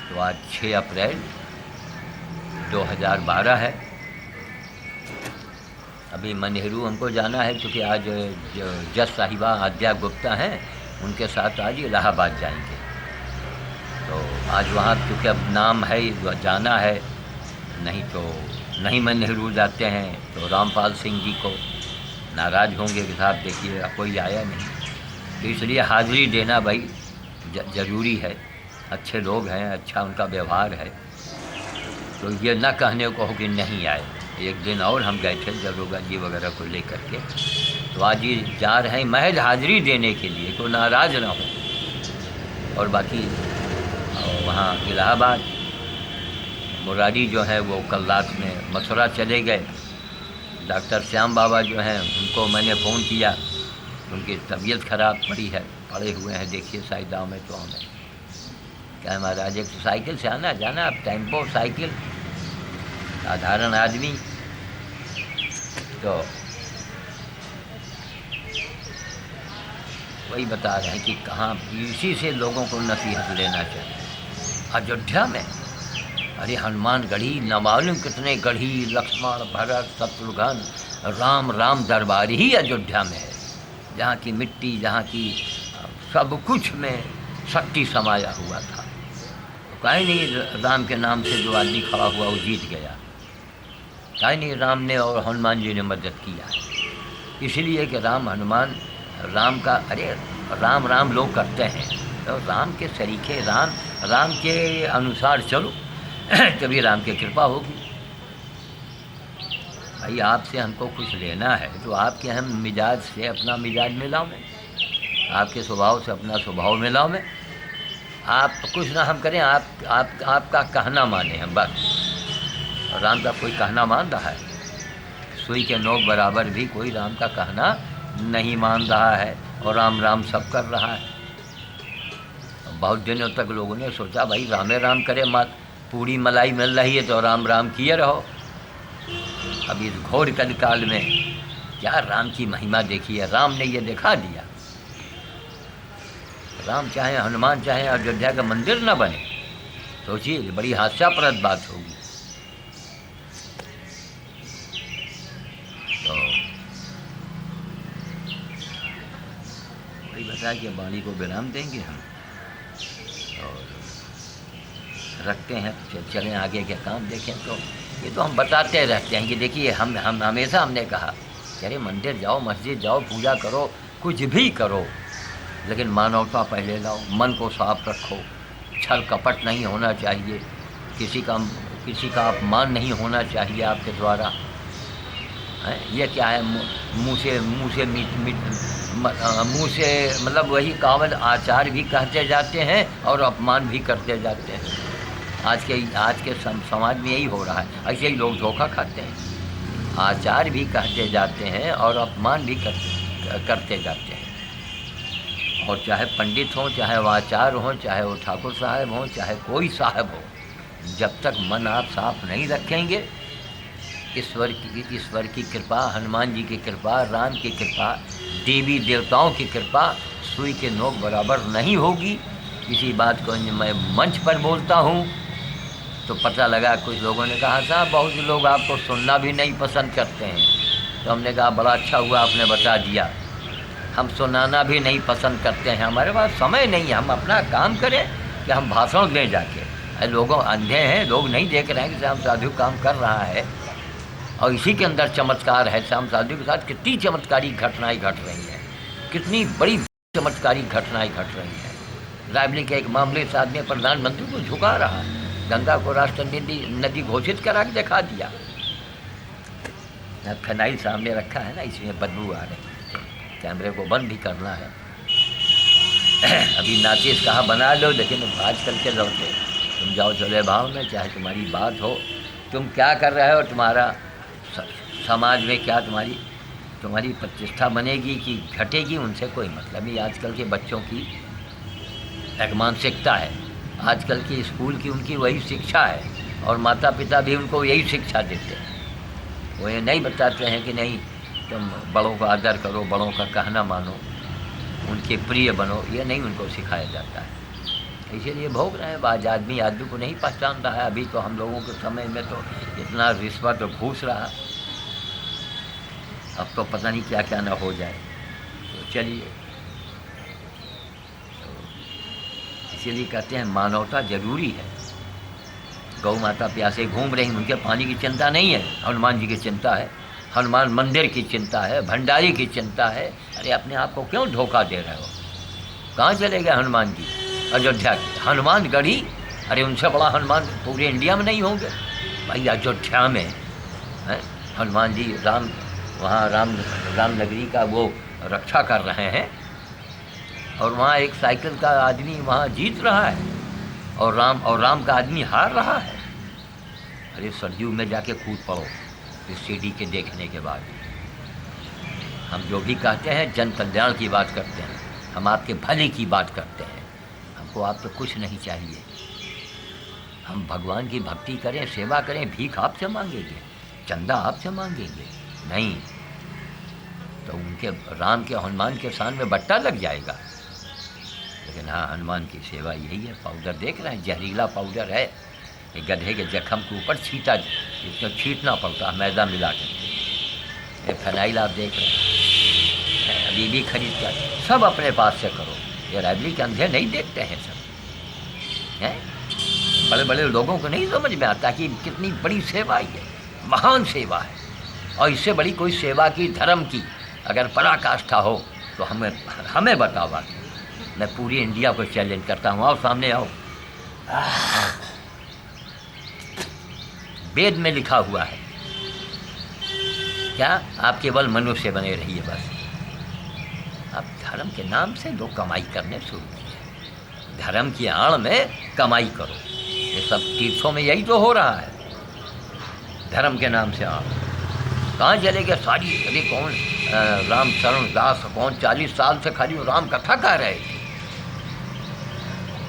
तो आज 6 अप्रैल 2012 है। अभी नेहरू हमको जाना है, क्योंकि आज जज साहिबा आद्या गुप्ता हैं, उनके साथ आज इलाहाबाद जाएंगे। तो आज वहाँ क्योंकि अब नाम है, जाना है, नहीं तो नहीं मैं नेहरू जाते हैं तो रामपाल सिंह जी को नाराज़ होंगे कि साहब देखिए कोई आया नहीं। तो इसलिए हाज़िरी देना भाई ज़रूरी है। अच्छे लोग हैं, अच्छा उनका व्यवहार है, तो ये न कहने को हो कि नहीं आए। एक दिन और हम गए थे दरोगा जी वगैरह को लेकर के, तो आज ये जा रहे हैं महज हाज़िरी देने के लिए, कोई नाराज़ ना हो। और बाकी वहाँ इलाहाबाद मुरारी जो है वो कल रात में मथुरा चले गए। डॉक्टर श्याम बाबा जो हैं उनको मैंने फ़ोन किया, उनकी तबीयत ख़राब पड़ी है, पड़े हुए हैं, देखिए साइदाओं में तो हमें क्या महाराज, एक तो साइकिल से आना जाना, अब टेम्पो साइकिल, साधारण आदमी। तो वही बता रहे हैं कि कहाँ इसी से लोगों को नसीहत लेना चाहिए। अयोध्या में अरे हनुमान गढ़ी, न मालूम कितने गढ़ी, लक्ष्मण, भरत, शत्रुघ्न, राम राम दरबार ही अयोध्या में है, जहाँ की मिट्टी, जहाँ की सब कुछ में शक्ति समाया हुआ था। तो काहे नहीं राम के नाम से जो आदमी खड़ा हुआ वो जीत गया? काहे नहीं राम ने और हनुमान जी ने मदद किया? इसलिए कि राम, हनुमान, राम का, अरे राम राम लोग करते हैं, तो राम के सरीखे, राम के अनुसार चलो तभी राम की कृपा होगी। भाई आपसे हमको कुछ लेना है तो आपके हम मिजाज से अपना मिजाज मिलाओ में, आपके स्वभाव से अपना स्वभाव मिलाओ में। आप कुछ ना हम करें, आपका कहना माने हम बस। राम का कोई कहना मान रहा है? सुई के नोक बराबर भी कोई राम का कहना नहीं मान रहा है, और राम राम सब कर रहा है। बहुत दिनों तक लोगों ने सोचा भाई रामे राम करे, मत पूरी मलाई मिल रही है तो राम राम किए रहो। अब इस घोर कलिकाल में क्या राम की महिमा देखी है? राम ने ये दिखा दिया। राम चाहे, हनुमान चाहे अयोध्या का मंदिर न बने, सोचिए बड़ी हास्यास्पद बात होगी। तो वही बता कि वाणी को विराम देंगे हम और रखते हैं, चलें आगे के काम देखें। तो ये तो हम बताते रहते हैं कि देखिए हम हमेशा हमने कहा कि अरे मंदिर जाओ, मस्जिद जाओ, पूजा करो, कुछ भी करो, लेकिन मानवता पहले लाओ, मन को साफ रखो, छल कपट नहीं होना चाहिए, किसी का अपमान नहीं होना चाहिए आपके द्वारा। ये क्या है, मुँह से मतलब वही कावल आचार भी कहते जाते हैं और अपमान भी करते जाते हैं। आज के समाज में यही हो रहा है, ऐसे ही लोग धोखा खाते हैं, आचार भी कहते जाते हैं और अपमान भी करते जाते हैं। और चाहे पंडित हों, चाहे वो आचार्य हों, चाहे वो ठाकुर साहब हों, चाहे कोई साहब हो, जब तक मन आप साफ नहीं रखेंगे, ईश्वर की कृपा, हनुमान जी की कृपा, राम की कृपा, देवी देवताओं की कृपा सुई के नोक बराबर नहीं होगी। इसी बात को मैं मंच पर बोलता हूँ तो पता लगा कुछ लोगों ने कहा साहब बहुत से लोग आपको सुनना भी नहीं पसंद करते हैं। तो हमने कहा बड़ा अच्छा हुआ आपने बता दिया, हम सुनाना भी नहीं पसंद करते हैं, हमारे पास समय नहीं है, हम अपना काम करें कि हम भाषण दें जाके। लोगों अंधे हैं, लोग नहीं देख रहे हैं कि श्याम साधु काम कर रहा है, और इसी के अंदर चमत्कार है। श्याम साधु के साथ कितनी चमत्कारी घटनाएं घट रही हैं, कितनी बड़ी चमत्कारी घटनाएं घट रही हैं। रायबरेली के एक मामले से आदमी प्रधानमंत्री को झुका रहा है, गंगा को राष्ट्रीय नदी घोषित करा के दिखा दिया। फिनाइल सामने रखा है ना, इसमें बदबू आ रही है, कैमरे को बंद भी करना है। अभी नाचिस कहा बना लो, लेकिन आजकल के लौटे तुम जाओ चले भाव में, चाहे तुम्हारी बात हो, तुम क्या कर रहे हो, तुम्हारा समाज में क्या तुम्हारी प्रतिष्ठा बनेगी कि घटेगी, उनसे कोई मतलब नहीं। आजकल के बच्चों की एक मानसिकता है, आजकल की स्कूल की उनकी वही शिक्षा है, और माता पिता भी उनको यही शिक्षा देते हैं। वो ये नहीं बताते हैं कि नहीं तुम बड़ों का आदर करो, बड़ों का कहना मानो, उनके प्रिय बनो, ये नहीं उनको सिखाया जाता है। इसीलिए भोग रहे हैं। आज आदमी को नहीं पहचान रहा है। अभी तो हम लोगों के समय में तो इतना रिश्वत और घूस रहा, अब तो पता नहीं क्या क्या ना हो जाए। तो चलिए, तो इसीलिए कहते हैं मानवता जरूरी है। गौ माता प्यासे घूम रही, उनके पानी की चिंता नहीं है, हनुमान जी की चिंता है, हनुमान मंदिर की चिंता है, भंडारी की चिंता है। अरे अपने आप को क्यों धोखा दे रहे हो? कहाँ चले गए हनुमान जी? अयोध्या के हनुमानगढ़ी, अरे उनसे बड़ा हनुमान पूरे इंडिया में नहीं होंगे भाई। अयोध्या में है हनुमान जी, वहाँ राम नगरी का वो रक्षा कर रहे हैं, और वहाँ एक साइकिल का आदमी वहाँ जीत रहा है, और राम का आदमी हार रहा है। अरे सरयू में जाके कूद पड़ो इस सीढ़ी के देखने के बाद। हम जो भी कहते हैं जन कल्याण की बात करते हैं, हम आपके भले की बात करते हैं। हमको आपसे कुछ नहीं चाहिए, हम भगवान की भक्ति करें, सेवा करें, भीख आपसे मांगेंगे, चंदा आपसे मांगेंगे नहीं, तो उनके राम के हनुमान के शान में बट्टा लग जाएगा। लेकिन हाँ, हनुमान की सेवा यही है। पाउडर देख रहे हैं, जहरीला पाउडर है, ये गधे के जख्म के ऊपर छींटा, इसमें छींटना पड़ता है मैदा मिला के। ये फिनाइल आप देख रहे हैं, अभी भी खरीद कर सब अपने पास से करो। ये रायबरेली के अंधे नहीं देखते हैं सब, हैं बड़े बड़े लोगों को नहीं समझ में आता कि कितनी बड़ी सेवा है, महान सेवा है। और इससे बड़ी कोई सेवा की, धर्म की अगर पराकाष्ठा हो तो हमें बताओ। मैं पूरी इंडिया को चैलेंज करता हूँ, आओ सामने आओ। वेद में लिखा हुआ है क्या? आप केवल मनुष्य बने रहिए बस। आप धर्म के नाम से लोग कमाई करने शुरू किए, धर्म की आड़ में कमाई करो। ये सब तीर्थों में यही तो हो रहा है, धर्म के नाम से आड़। कहाँ चले गए सारी? अरे कौन राम शरण दास, कौन 40 साल से खाली राम कथा कह रहे थे।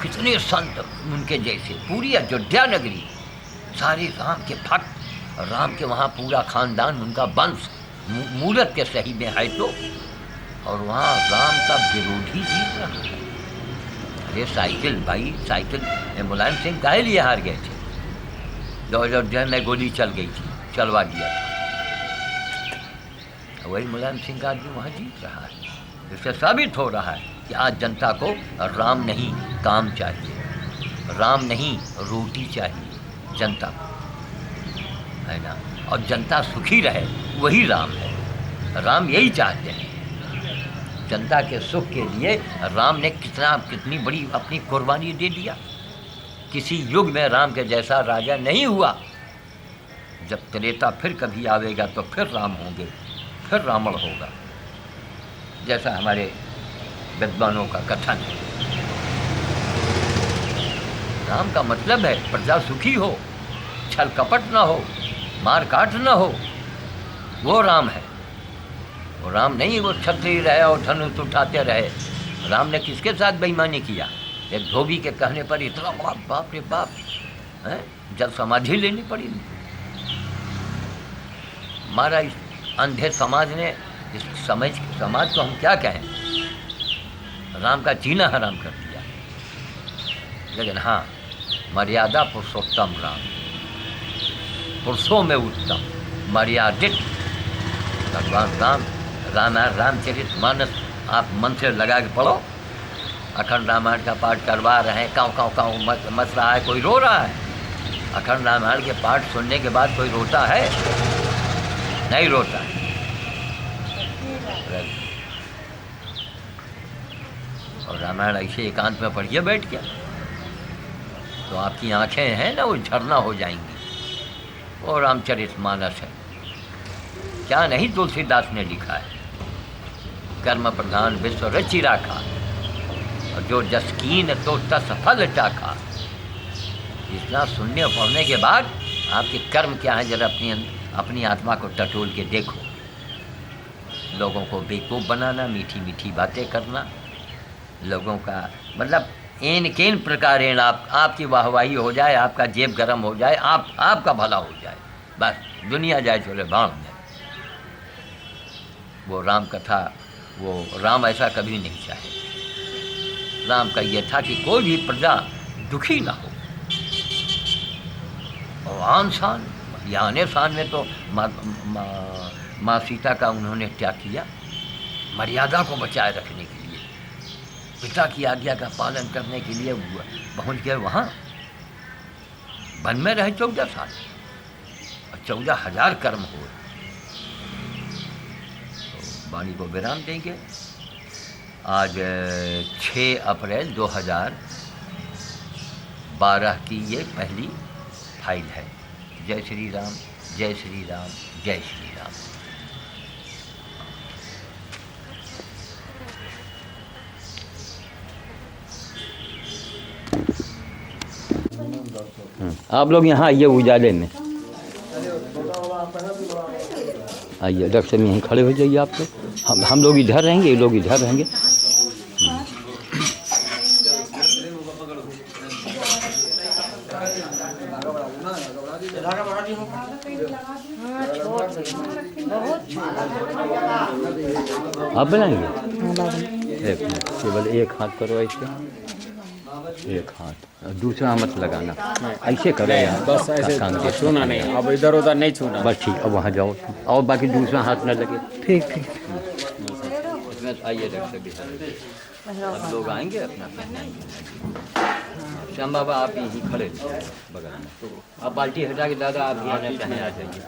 कितने संत उनके जैसे, पूरी अयोध्या नगरी सारे राम के भक्त, राम के वहाँ पूरा खानदान, उनका वंश मूरत के सही में है तो, और वहाँ राम का विरोधी जीत रहा है। अरे साइकिल भाई, साइकिल मुलायम सिंह काहे लिए हार गए थे? जो अयोध्या में गोली चल गई थी, चलवा दिया था, वही मुलायम सिंह का आदमी वहाँ जीत रहा है। इससे साबित हो रहा है कि आज जनता को राम नहीं काम चाहिए, राम नहीं रोटी चाहिए जनता को, है ना। और जनता सुखी रहे, वही राम है। राम यही चाहते हैं, जनता के सुख के लिए राम ने कितनी बड़ी अपनी कुर्बानी दे दिया। किसी युग में राम के जैसा राजा नहीं हुआ। जब त्रेता फिर कभी आवेगा तो फिर राम होंगे, फिर रावण होगा, जैसा हमारे विद्वानों का कथन है। राम का मतलब है प्रजा सुखी हो, छल कपट ना हो, मार काट ना हो, वो राम है। वो राम नहीं वो क्षत्रिय रहे और धनुष उठाते रहे। राम ने किसके साथ बेईमानी किया? एक धोबी के कहने पर इतना बड़ा, बाप रे बाप, है जब समाधि लेनी पड़ी। हमारा इस अंधे समाज ने, इस समाज को हम क्या कहें, राम का जीना हराम कर दिया। लेकिन हाँ, मर्यादा पुरुषोत्तम राम, पुरुषों में उत्तम, मर्यादित भगवान राम। रामचरित मानस आप मन से लगा के पढ़ो। अखंड रामायण का पाठ करवा रहे हैं, काँव काँव काँव मच रहा है, कोई रो रहा है? अखंड रामायण के पाठ सुनने के बाद कोई रोता है? नहीं रोता है। और रामायण ऐसे एकांत में पढ़िए बैठ के, तो आपकी आंखें हैं ना वो झरना हो जाएंगी। वो रामचरितमानस है, क्या नहीं तुलसीदास ने लिखा है। कर्म प्रधान विश्व रचि राखा, और जो जस कीन तो तस फल चाखा। इतना सुनने और पढ़ने के बाद आपके कर्म क्या है, जरा अपनी आत्मा को टटोल के देखो। लोगों को बेवकूफ़ बनाना, मीठी मीठी बातें करना, लोगों का मतलब केन प्रकारेण आपकी वाहवाही हो जाए, आपका जेब गर्म हो जाए, आपका भला हो जाए, बस दुनिया जाए चले भाड़ में। वो राम कथा, वो राम ऐसा कभी नहीं चाहे। राम का ये था कि कोई भी प्रजा दुखी ना हो। और आन शान या आने शान में तो माँ सीता का उन्होंने त्याग किया, मर्यादा को बचाए रखने के लिए, पिता की आज्ञा का पालन करने के लिए पहुँच गए वहाँ। वन में रहे 14 साल और 14,000 कर्म हुए। तो वाणी को विराम देंगे। आज 6 अप्रैल 2012 की ये पहली फाइल है। जय श्री राम, जय श्री राम, जय श्री राम। आप लोग यहाँ आइए उजाले में, आइए डॉक्टर साहब यहीं खड़े हो जाइए। आप लोग हम लोग इधर रहेंगे, ये लोग इधर रहेंगे। आप बनाएंगे? एक मिनट, केवल एक हाथ करो ऐसे, एक हाथ, दूसरा मत लगाना, ऐसे करो यार, बस ऐसे छूना नहीं, अब इधर उधर नहीं छूना, बस ठीक। अब वहाँ जाओ और बाकी दूसरा हाथ न लगे। ठीक ठीक। इसमें आइए अब लोग आएंगे अपना पहनाएंगे। श्याम बाबा आप यहीं खड़े बगल में, आप बाल्टी हटा के दादा आप यहाँ चाहें आ जाइए।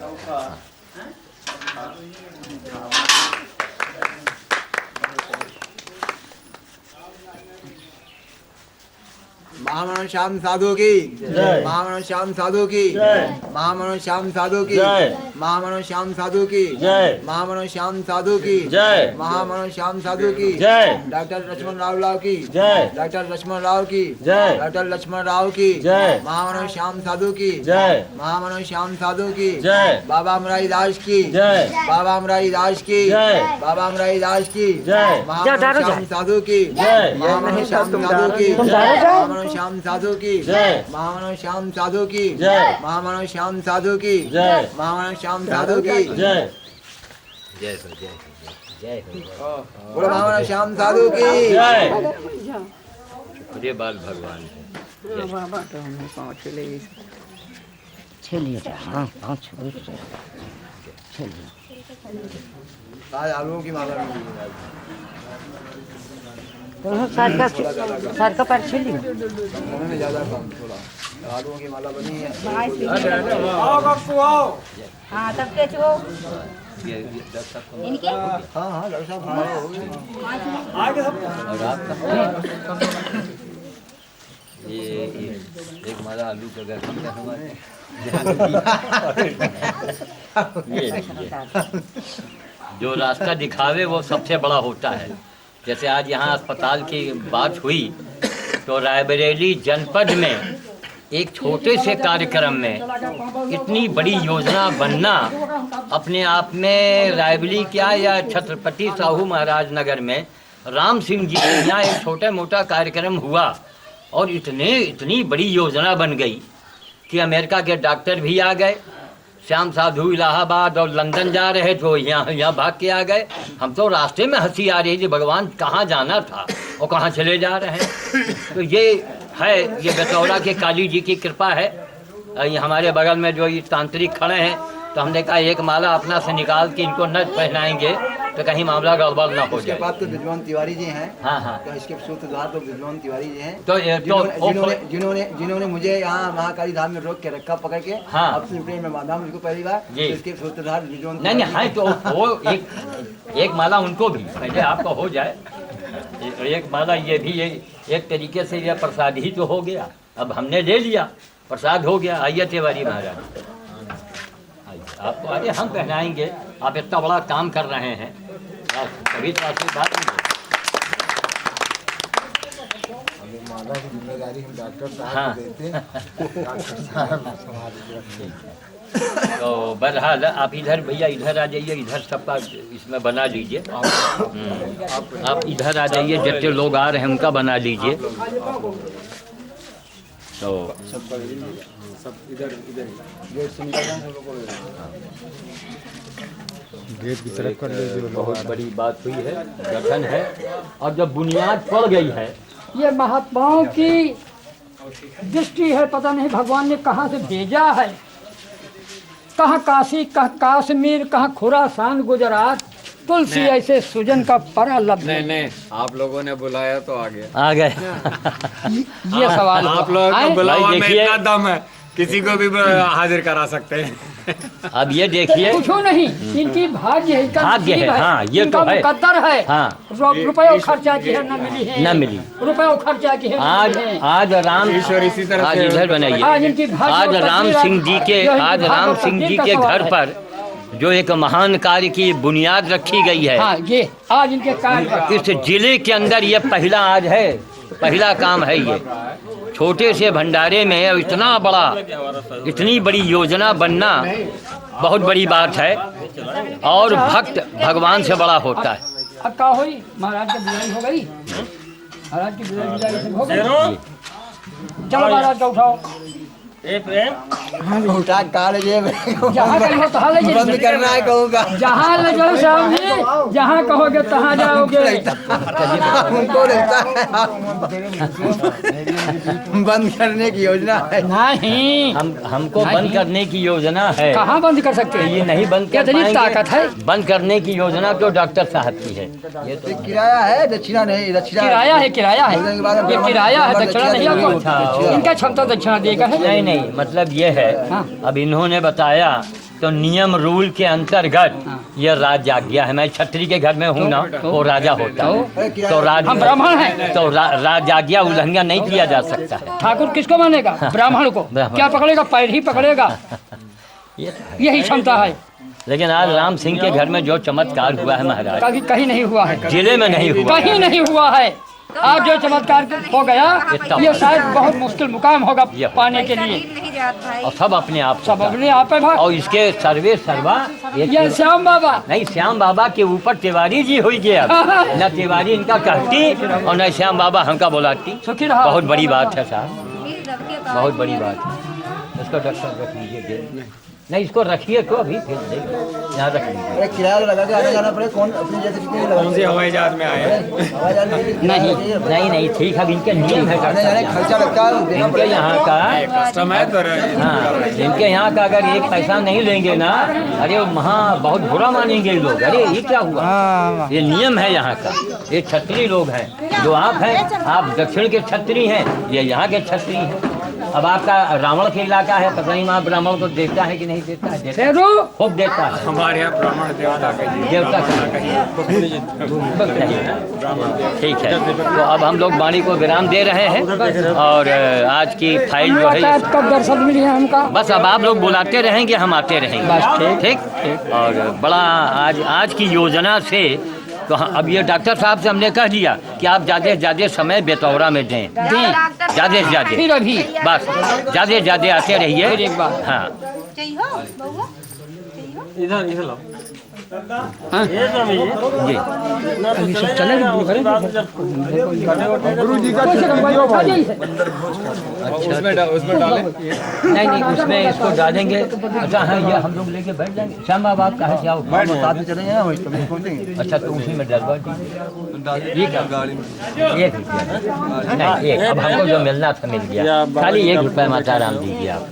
महामनो श्याम साधु की जय, महामनो श्याम साधु की जय, महामनो श्याम साधु की जय, महामनो श्याम साधु की जय, महामनो श्याम साधु की जय, महामनो श्याम साधु की जय, डॉक्टर लक्ष्मण राव की जय, डॉक्टर लक्ष्मण राव की जय, डॉक्टर लक्ष्मण राव की जय, महामनो श्याम साधु की जय, महामनो श्याम साधु की जय, बाबा अमराई दास की जय, बाबा अमराई दास की जय, बाबा अमराई दास की जय, महामनो श्याम साधु की जय, महामनो श्याम साधु की जय, श्याम साधु की जय, महामनो श्याम साधु की जय, महामनो श्याम साधु की जय, महामनो श्याम साधु की जय, जय हो, जय हो, जय हो। बोलो महामनो श्याम साधु की जय। शुक्रिया बाल भगवान है। बाबा तो हमें पहुँच ले चलिए। हाँ पाँच चलिए। आज आलूओं की माला सर का पर चलिए। उन्होंने ज्यादा काम थोड़ा आलूओं की माला बनी है। हाँ तब क्या चो इनके हाँ हाँ डॉक्टर साहब और आपका ये एक माला आलू का घर है हमारे। ये जो रास्ता दिखावे वो सबसे बड़ा होता है। जैसे आज यहाँ अस्पताल की बात हुई तो रायबरेली जनपद में एक छोटे से कार्यक्रम में इतनी बड़ी योजना बनना अपने आप में, रायबरेली क्या या छत्रपति साहू महाराज नगर में राम सिंह जी के यहाँ एक छोटा मोटा कार्यक्रम हुआ और इतनी बड़ी योजना बन गई कि अमेरिका के डॉक्टर भी आ गए। श्याम साधु इलाहाबाद और लंदन जा रहे तो यहाँ भाग के आ गए। हम तो रास्ते में हंसी आ रही थी, भगवान कहाँ जाना था और कहाँ चले जा रहे हैं। तो ये है, ये बतौरा के काली जी की कृपा है। ये हमारे बगल में जो ये तांत्रिक खड़े हैं तो हमने कहा एक माला अपना से निकाल के इनको न पहनाएंगे तो कहीं मामला गड़बड़ ना हो इसके जाए। बाद तो विद्वान तिवारी जी हैं। हाँ हाँ। तो इसके सूत्रधार तो विद्वान तिवारी जी हैं। तो जिन्होंने मुझे यहाँ महाकाली धाम में रोक के रखा पकड़ के। हाँ। अब से प्रेम में बांधा मुझको पहली बार। जी। तो इसके सूत्रधार विद्वान नहीं नहीं, हाँ तो वो एक माला उनको भी पहले आपका हो जाए, एक माला ये भी एक तरीके से यह प्रसाद ही तो हो गया। अब हमने ले लिया, प्रसाद हो गया। आइए तिवारी महाराज, आपको आगे हम पहनाएंगे। आप इतना बड़ा काम कर रहे हैं, आप कभी तो आशीर्वाद देंगे। माला की जिम्मेदारी हम डॉक्टर साहब हाँ। को देते हैं। डॉक्टर साहब तो बहरहाल आप इधर भैया इधर आ जाइए, इधर सबका इसमें बना लीजिए। आप इधर आ जाइए, जितने लोग आ रहे हैं उनका बना लीजिए। तो सब इधर गेट से निकल जाए, सब लोगों गेट की तरफ कर लीजिए। बहुत बड़ी बात हुई है, गठन है, और जब बुनियाद पड़ गई है। ये महात्माओं की दृष्टि है, पता नहीं भगवान ने कहाँ से भेजा है। कहाँ काशी, कहाँ काश्मीर, कहाँ खुरासान, गुजरात, तुलसी ऐसे सुजन का परा लब्ध। नहीं, आप लोगों ने बुलाया तो आ गया। आ गए। ये सवाल आप लोगों आए? को बुलावा में देखिए। इतना दम है, किसी को भी हाजिर करा सकते हैं। अब ये देखिए, पूछो नहीं, इनकी भाग्य है, इनका भाग्य है, नसीब हाँ, ये इनका तो है। मुकद्दर है। हाँ। रुपये खर्चा की है न मिली है, न मिली। रुपये खर्चा की है न आज मिली है। आज राम ईश्वर इसी तरह आज से इधर बनाइए। आज इनकी भाग्य आज और राम तकदीर- सिंह जी के जो इनकी आज भाग्य राम और सिंह जी तकदीर का के सवाल घर है। पर जो एक महान कार्य की बुनियाद रखी गई है, हाँ, ये आज इनके कार्य इस जिले के अंदर ये पहला आज है, पहला काम है ये। छोटे से भंडारे में इतना बड़ा, इतनी बड़ी योजना बनना बहुत बड़ी बात है, और भक्त भगवान से बड़ा होता है। अब क्या हुई, महाराज की बिदाई हो गई, महाराज की बिदाई हो गई। चलो महाराज का उठाओ, उठा काल जेब जहाँ कहीं हो तहाँ ले बंद जाइए। करना है कहूँगा। जहाँ ले जाओ श्याम जी, जहाँ कहोगे तहाँ जाओगे। उनको लगता है बंद करने की योजना है। नहीं, हमको बंद करने की योजना है। कहाँ बंद कर सकते हैं? ये नहीं बंद कर इतनी पाएंगे। ताकत है। बंद करने की योजना तो डॉक्टर साहब की है। ये तो किराया है, दक्षिणा नहीं। किराया है, किराया है, ये किराया है, दक्षिणा नहीं आपको। इनका क्षमता दक्षिणा देगा है। नहीं, मतलब ये है, हाँ। अब इन्होंने बताया तो नियम रूल के अंतर्गत ये राज आज्ञा है। मैं छत्री के घर में हूँ ना, वो राजा होता है, तो राज हम ब्राह्मण हैं। तो राज आज्ञा उल्लंघन नहीं किया जा सकता है। ठाकुर किसको मानेगा? ब्राह्मण को। ब्राह्मण। क्या पकड़ेगा? पैर ही पकड़ेगा। ये तो है। यही क्षमता है, लेकिन आज राम सिंह के घर में जो चमत्कार हुआ है महाराज, कभी कहीं नहीं हुआ है, जिले में नहीं हुआ। कहीं नहीं हुआ है। आज जो चमत्कार हो गया, ये शायद बहुत मुश्किल मुकाम होगा पाने के लिए। और सब अपने आप सब अपने आप है भाई। और इसके सर्वे सर्वा ये श्याम बाबा नहीं, श्याम बाबा के ऊपर तिवारी जी हो गया। न तिवारी इनका कहती और न श्याम बाबा हमका बुलाती। सुखी रहा। बहुत बड़ी बात है साहब, बहुत बड़ी बात है। इसको डॉक्टर रख लीजिए। नहीं, इसको रखिए तो अभी फिर यहाँ रख लीजिए। अरे किराया लगा के आने जाना पड़े। कौन अपनी जैसे कितनी लगा? कौन सी हवाई जहाज में आए हैं? नहीं, ठीक है, इनके नियम है आने जाने डॉक्टर खर्चा लगता है। देना इनके यहाँ का। कस्टम है तो हाँ, इनके यहाँ का अगर एक पैसा नहीं लेंगे ना, अरे वहाँ बहुत बुरा मानेंगे लोग। अरे ये क्या हुआ? ये नियम है यहाँ का। ये छत्री लोग हैं, जो आप हैं, आप दक्षिण के छत्री हैं, ये यहाँ के छत्री हैं। अब आपका रावण के इलाका है, पता नहीं वहाँ ब्राह्मण को देता है कि नहीं देता है? देता है, शेरू खूब देता है। हमारे यहाँ ब्राह्मण देवता का देवता ठीक है। तो अब हम लोग वाणी को विराम दे रहे हैं, और आज की फाइल जो है, मुलाकात कब दर्शन मिली है हमका? बस अब आप लोग बुलाते रहेंगे, हम आते रहेंगे। ठीक। और बड़ा आज की योजना से तो अब ये डॉक्टर साहब से हमने कह दिया कि आप ज़्यादा से ज़्यादा समय बेतौरा में दें, ज़्यादा से ज़्यादा, फिर अभी बस ज़्यादा से ज़्यादा आते रहिए। फिर एक बार। हाँ, चाहिए हो बउआ? चाहिए हो? इधर लो। जी। अभी सब चले गुरु जी का उसमें डालें। नहीं, उसमें इसको डालेंगे। अच्छा हाँ, ये हम लोग लेके बैठ जाएंगे। श्याम बाबा आप कहाँ से आओ? साथ में चलेंगे ना, वही कभी पहुंचेंगे। अच्छा, तो उसी में डलवा दीजिए। ये क्या? एक रुपया नहीं, एक अब हमको जो मिलना था मिल गया। खाली 1 रुपया माता राम दीजिए आप।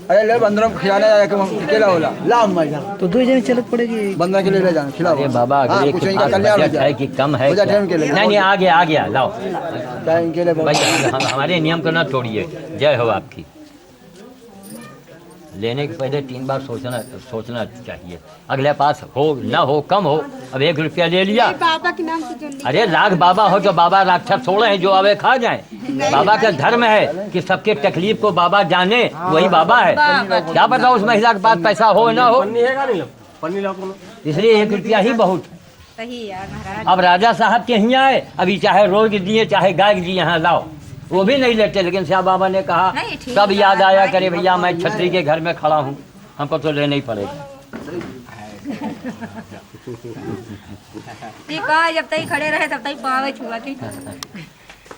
अरे ले बंदरों को खिलाने जाके अकेला होला ला अम्मा जा तो 2 जने चलत पड़ेगी। बंदर के लिए ले जाना खिलाओ। अरे बाबा हाँ, अगले कुछ के इनका पास कल्याण हो बजट है जाए। कि कम है हो जाए क्या? टाइम के लिए। नहीं आ गया लाओ क्या इनके लिए भाई, हमारे नियम को ना तोड़िए। जय हो आपकी। लेने के पहले 3 बार सोचना चाहिए। अगले पास हो ना हो कम हो, अब 1 रुपया ले लिया। बाबा के नाम से जो लिखा अरे लाख बाबा हो तो बाबा राक्षस थोड़े हैं जो आवे खा जाए। बाबा का धर्म है कि सबके तकलीफ को बाबा जाने, वही बाबा है। क्या पता उस महिला के पास पैसा हो ना हो, इसलिए 1 रुपया ही बहुत। सही यार महाराज। अब राजा साहब के यहाँ आए, अभी चाहे रोज दिए चाहे गाय दिए यहाँ लाओ, वो भी नहीं लेते। लेकिन श्याम बाबा ने कहा नहीं, ठीक तब है, याद आया बाबा करे की भैया बात मैं है। छतरी के घर में खड़ा हूँ, हमको तो लेना ही पड़ेगा। ठीक है, जब तक खड़े रहे तब तक पावे छुआ के।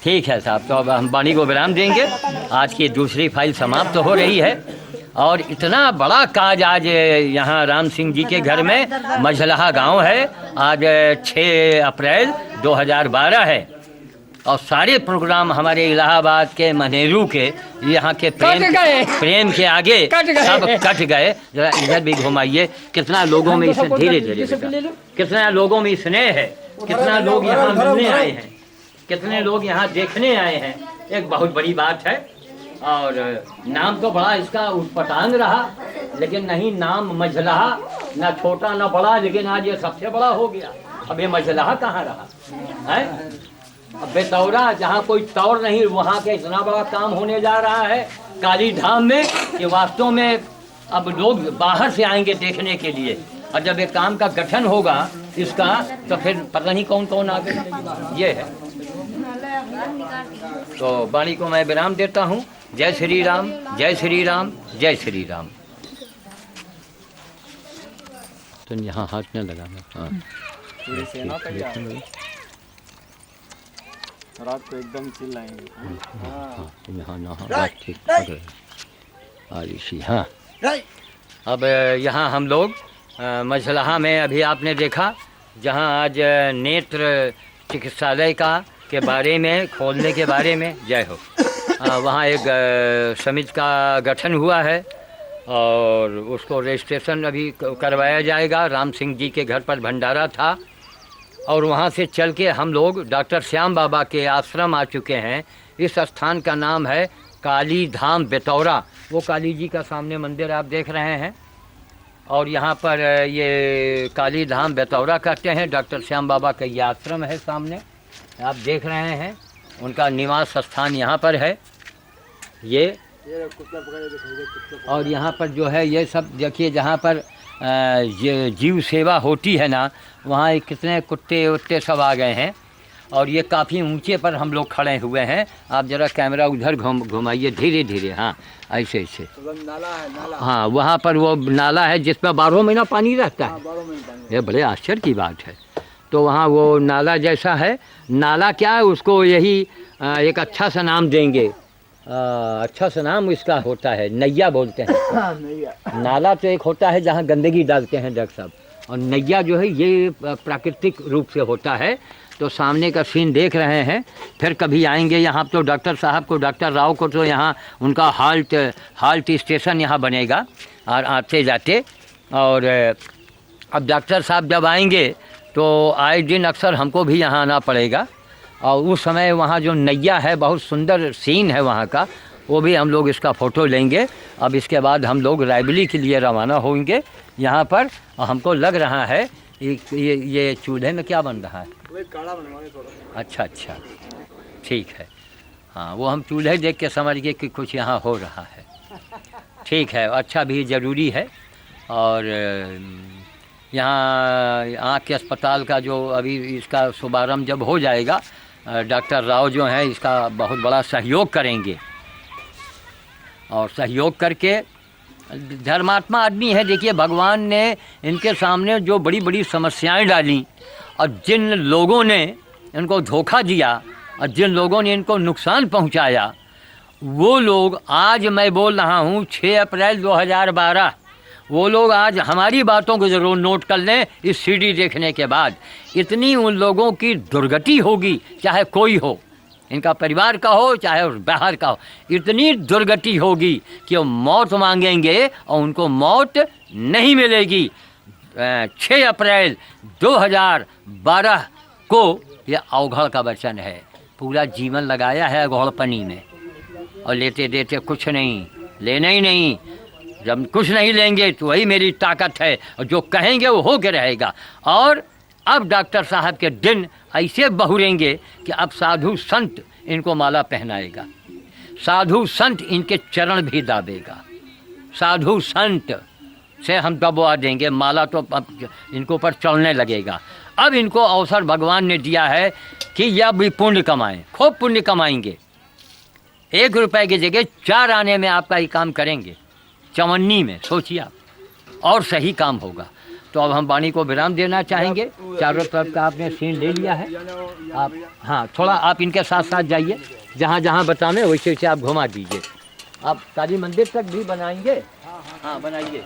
ठीक है साहब, तो अब हम वाणी को विराम देंगे। आज की दूसरी फाइल समाप्त हो रही है और इतना बड़ा काज आज यहाँ राम सिंह जी के घर में मझलहा गांव है। आज 6 अप्रैल 2012 है और सारे प्रोग्राम हमारे इलाहाबाद के मनेरू के यहाँ के प्रेम के आगे सब कट गए। जरा इधर भी घुमाइए, कितना लोगों में इसे धीरे धीरे कितना लोगों में स्नेह है, कितना लोग यहाँ मिलने आए हैं, कितने लोग यहाँ देखने आए हैं। एक बहुत बड़ी बात है। और नाम तो बड़ा इसका उटपटांग रहा, लेकिन नहीं नाम मझलहा, ना छोटा ना बड़ा, लेकिन आज ये सबसे बड़ा हो गया। अब ये मझलहा कहाँ रहा है? अब बेतौरा जहाँ कोई तौर नहीं, वहाँ के इतना बड़ा काम होने जा रहा है काली धाम में कि वास्तव में अब लोग बाहर से आएंगे देखने के लिए। और जब एक काम का गठन होगा इसका, तो फिर पता नहीं कौन कौन आगे ये है। तो वाणी को मैं विराम देता हूँ। जय श्री राम, जय श्री राम, जय श्री राम। तो यहाँ हाथ न लगाना। हाँ पूरी सेना तैयार, रात को एकदम चिल्लाएंगे। हाँ यहाँ ना ठीक पकड़े आयुषी। हाँ अब यहाँ हम लोग मझलहा में अभी आपने देखा जहाँ आज नेत्र चिकित्सालय का के बारे में खोलने के बारे में जय हो, वहाँ एक समिति का गठन हुआ है और उसको रजिस्ट्रेशन अभी करवाया जाएगा। राम सिंह जी के घर पर भंडारा था और वहाँ से चल के हम लोग डॉक्टर श्याम बाबा के आश्रम आ चुके हैं। इस स्थान का नाम है काली धाम बेतौरा। वो काली जी का सामने मंदिर आप देख रहे हैं और यहाँ पर ये काली धाम बेतौरा कहते हैं। डॉक्टर श्याम बाबा का ये आश्रम है, सामने आप देख रहे हैं। उनका निवास स्थान यहाँ पर है ये। और यहाँ पर जो है ये सब देखिए, जहाँ पर ये जीव सेवा होती है ना, वहाँ एक कितने कुत्ते उत्ते सब आ गए हैं। और ये काफ़ी ऊंचे पर हम लोग खड़े हुए हैं। आप ज़रा कैमरा उधर घुमाइए धीरे धीरे। हाँ ऐसे ऐसे। नाला है, नाला। हाँ वहाँ पर वो नाला है जिसमें 12 महीना पानी रहता है। ये बड़े आश्चर्य की बात है। तो वहाँ वो नाला जैसा है। नाला क्या है, उसको यही एक अच्छा सा नाम देंगे। अच्छा सा नाम इसका होता है, नैया बोलते हैं। नाला तो एक होता है जहाँ गंदगी डालते हैं डॉक्टर साहब, और नैया जो है ये प्राकृतिक रूप से होता है। तो सामने का सीन देख रहे हैं। फिर कभी आएंगे यहाँ तो डॉक्टर साहब को, डॉक्टर राव को, तो यहाँ उनका हाल्ट स्टेशन यहाँ बनेगा और आते जाते। और अब डॉक्टर साहब जब आएंगे तो आए दिन अक्सर हमको भी यहाँ आना पड़ेगा। और उस समय वहाँ जो नैया है, बहुत सुंदर सीन है वहाँ का, वो भी हम लोग इसका फ़ोटो लेंगे। अब इसके बाद हम लोग रायबली के लिए रवाना होंगे यहाँ पर। हमको लग रहा है ये चूल्हे में क्या बन रहा है? अच्छा अच्छा ठीक है। हाँ वो हम चूल्हे देख के समझ गए कि कुछ यहाँ हो रहा है। ठीक है, अच्छा भी ज़रूरी है। और यहाँ आँख के अस्पताल का जो अभी इसका शुभारम्भ जब हो जाएगा, डॉक्टर राव जो हैं इसका बहुत बड़ा सहयोग करेंगे। और सहयोग करके धर्मात्मा आदमी है। देखिए भगवान ने इनके सामने जो बड़ी बड़ी समस्याएं डाली और जिन लोगों ने इनको धोखा दिया और जिन लोगों ने इनको नुकसान पहुंचाया, वो लोग आज मैं बोल रहा हूं 6 अप्रैल 2012, वो लोग आज हमारी बातों को ज़रूर नोट कर लें। इस सीडी देखने के बाद इतनी उन लोगों की दुर्गति होगी, चाहे कोई हो, इनका परिवार का हो चाहे उस बाहर का हो, इतनी दुर्गति होगी कि वो मौत मांगेंगे और उनको मौत नहीं मिलेगी। 6 अप्रैल 2012 को यह अवघड़ का वचन है। पूरा जीवन लगाया है अघोड़पनी में और लेते देते कुछ नहीं, लेना ही नहीं। जब कुछ नहीं लेंगे तो वही मेरी ताकत है और जो कहेंगे वो हो के रहेगा। और अब डॉक्टर साहब के दिन ऐसे बहुरेंगे कि अब साधु संत इनको माला पहनाएगा, साधु संत इनके चरण भी दाबेगा, साधु संत से हम दबवा देंगे, माला तो अब इनको ऊपर चलने लगेगा। अब इनको अवसर भगवान ने दिया है कि यह भी पुण्य कमाएं, खूब पुण्य कमाएंगे। 1 रुपए की जगह 4 आने में आपका ये काम करेंगे, चवन्नी में सोचिए आप, और सही काम होगा। तो अब हम वाणी को विराम देना चाहेंगे। चारों तरफ का आपने सीन ले लिया है। आप हाँ थोड़ा आप इनके साथ साथ जाइए, जहाँ जहाँ बताएं वैसे वैसे आप घुमा दीजिए। आप काली मंदिर तक भी बनाएंगे? हाँ बनाइए।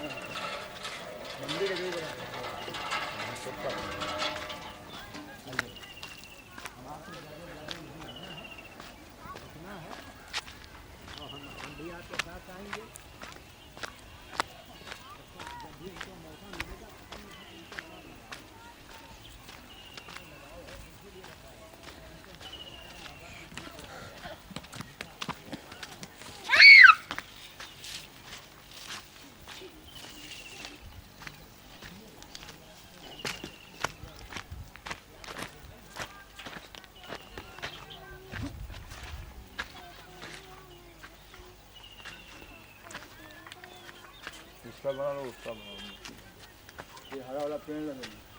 उसका बना लो, उसका बना लो। ये हरा वाला पेड़ लगा लो।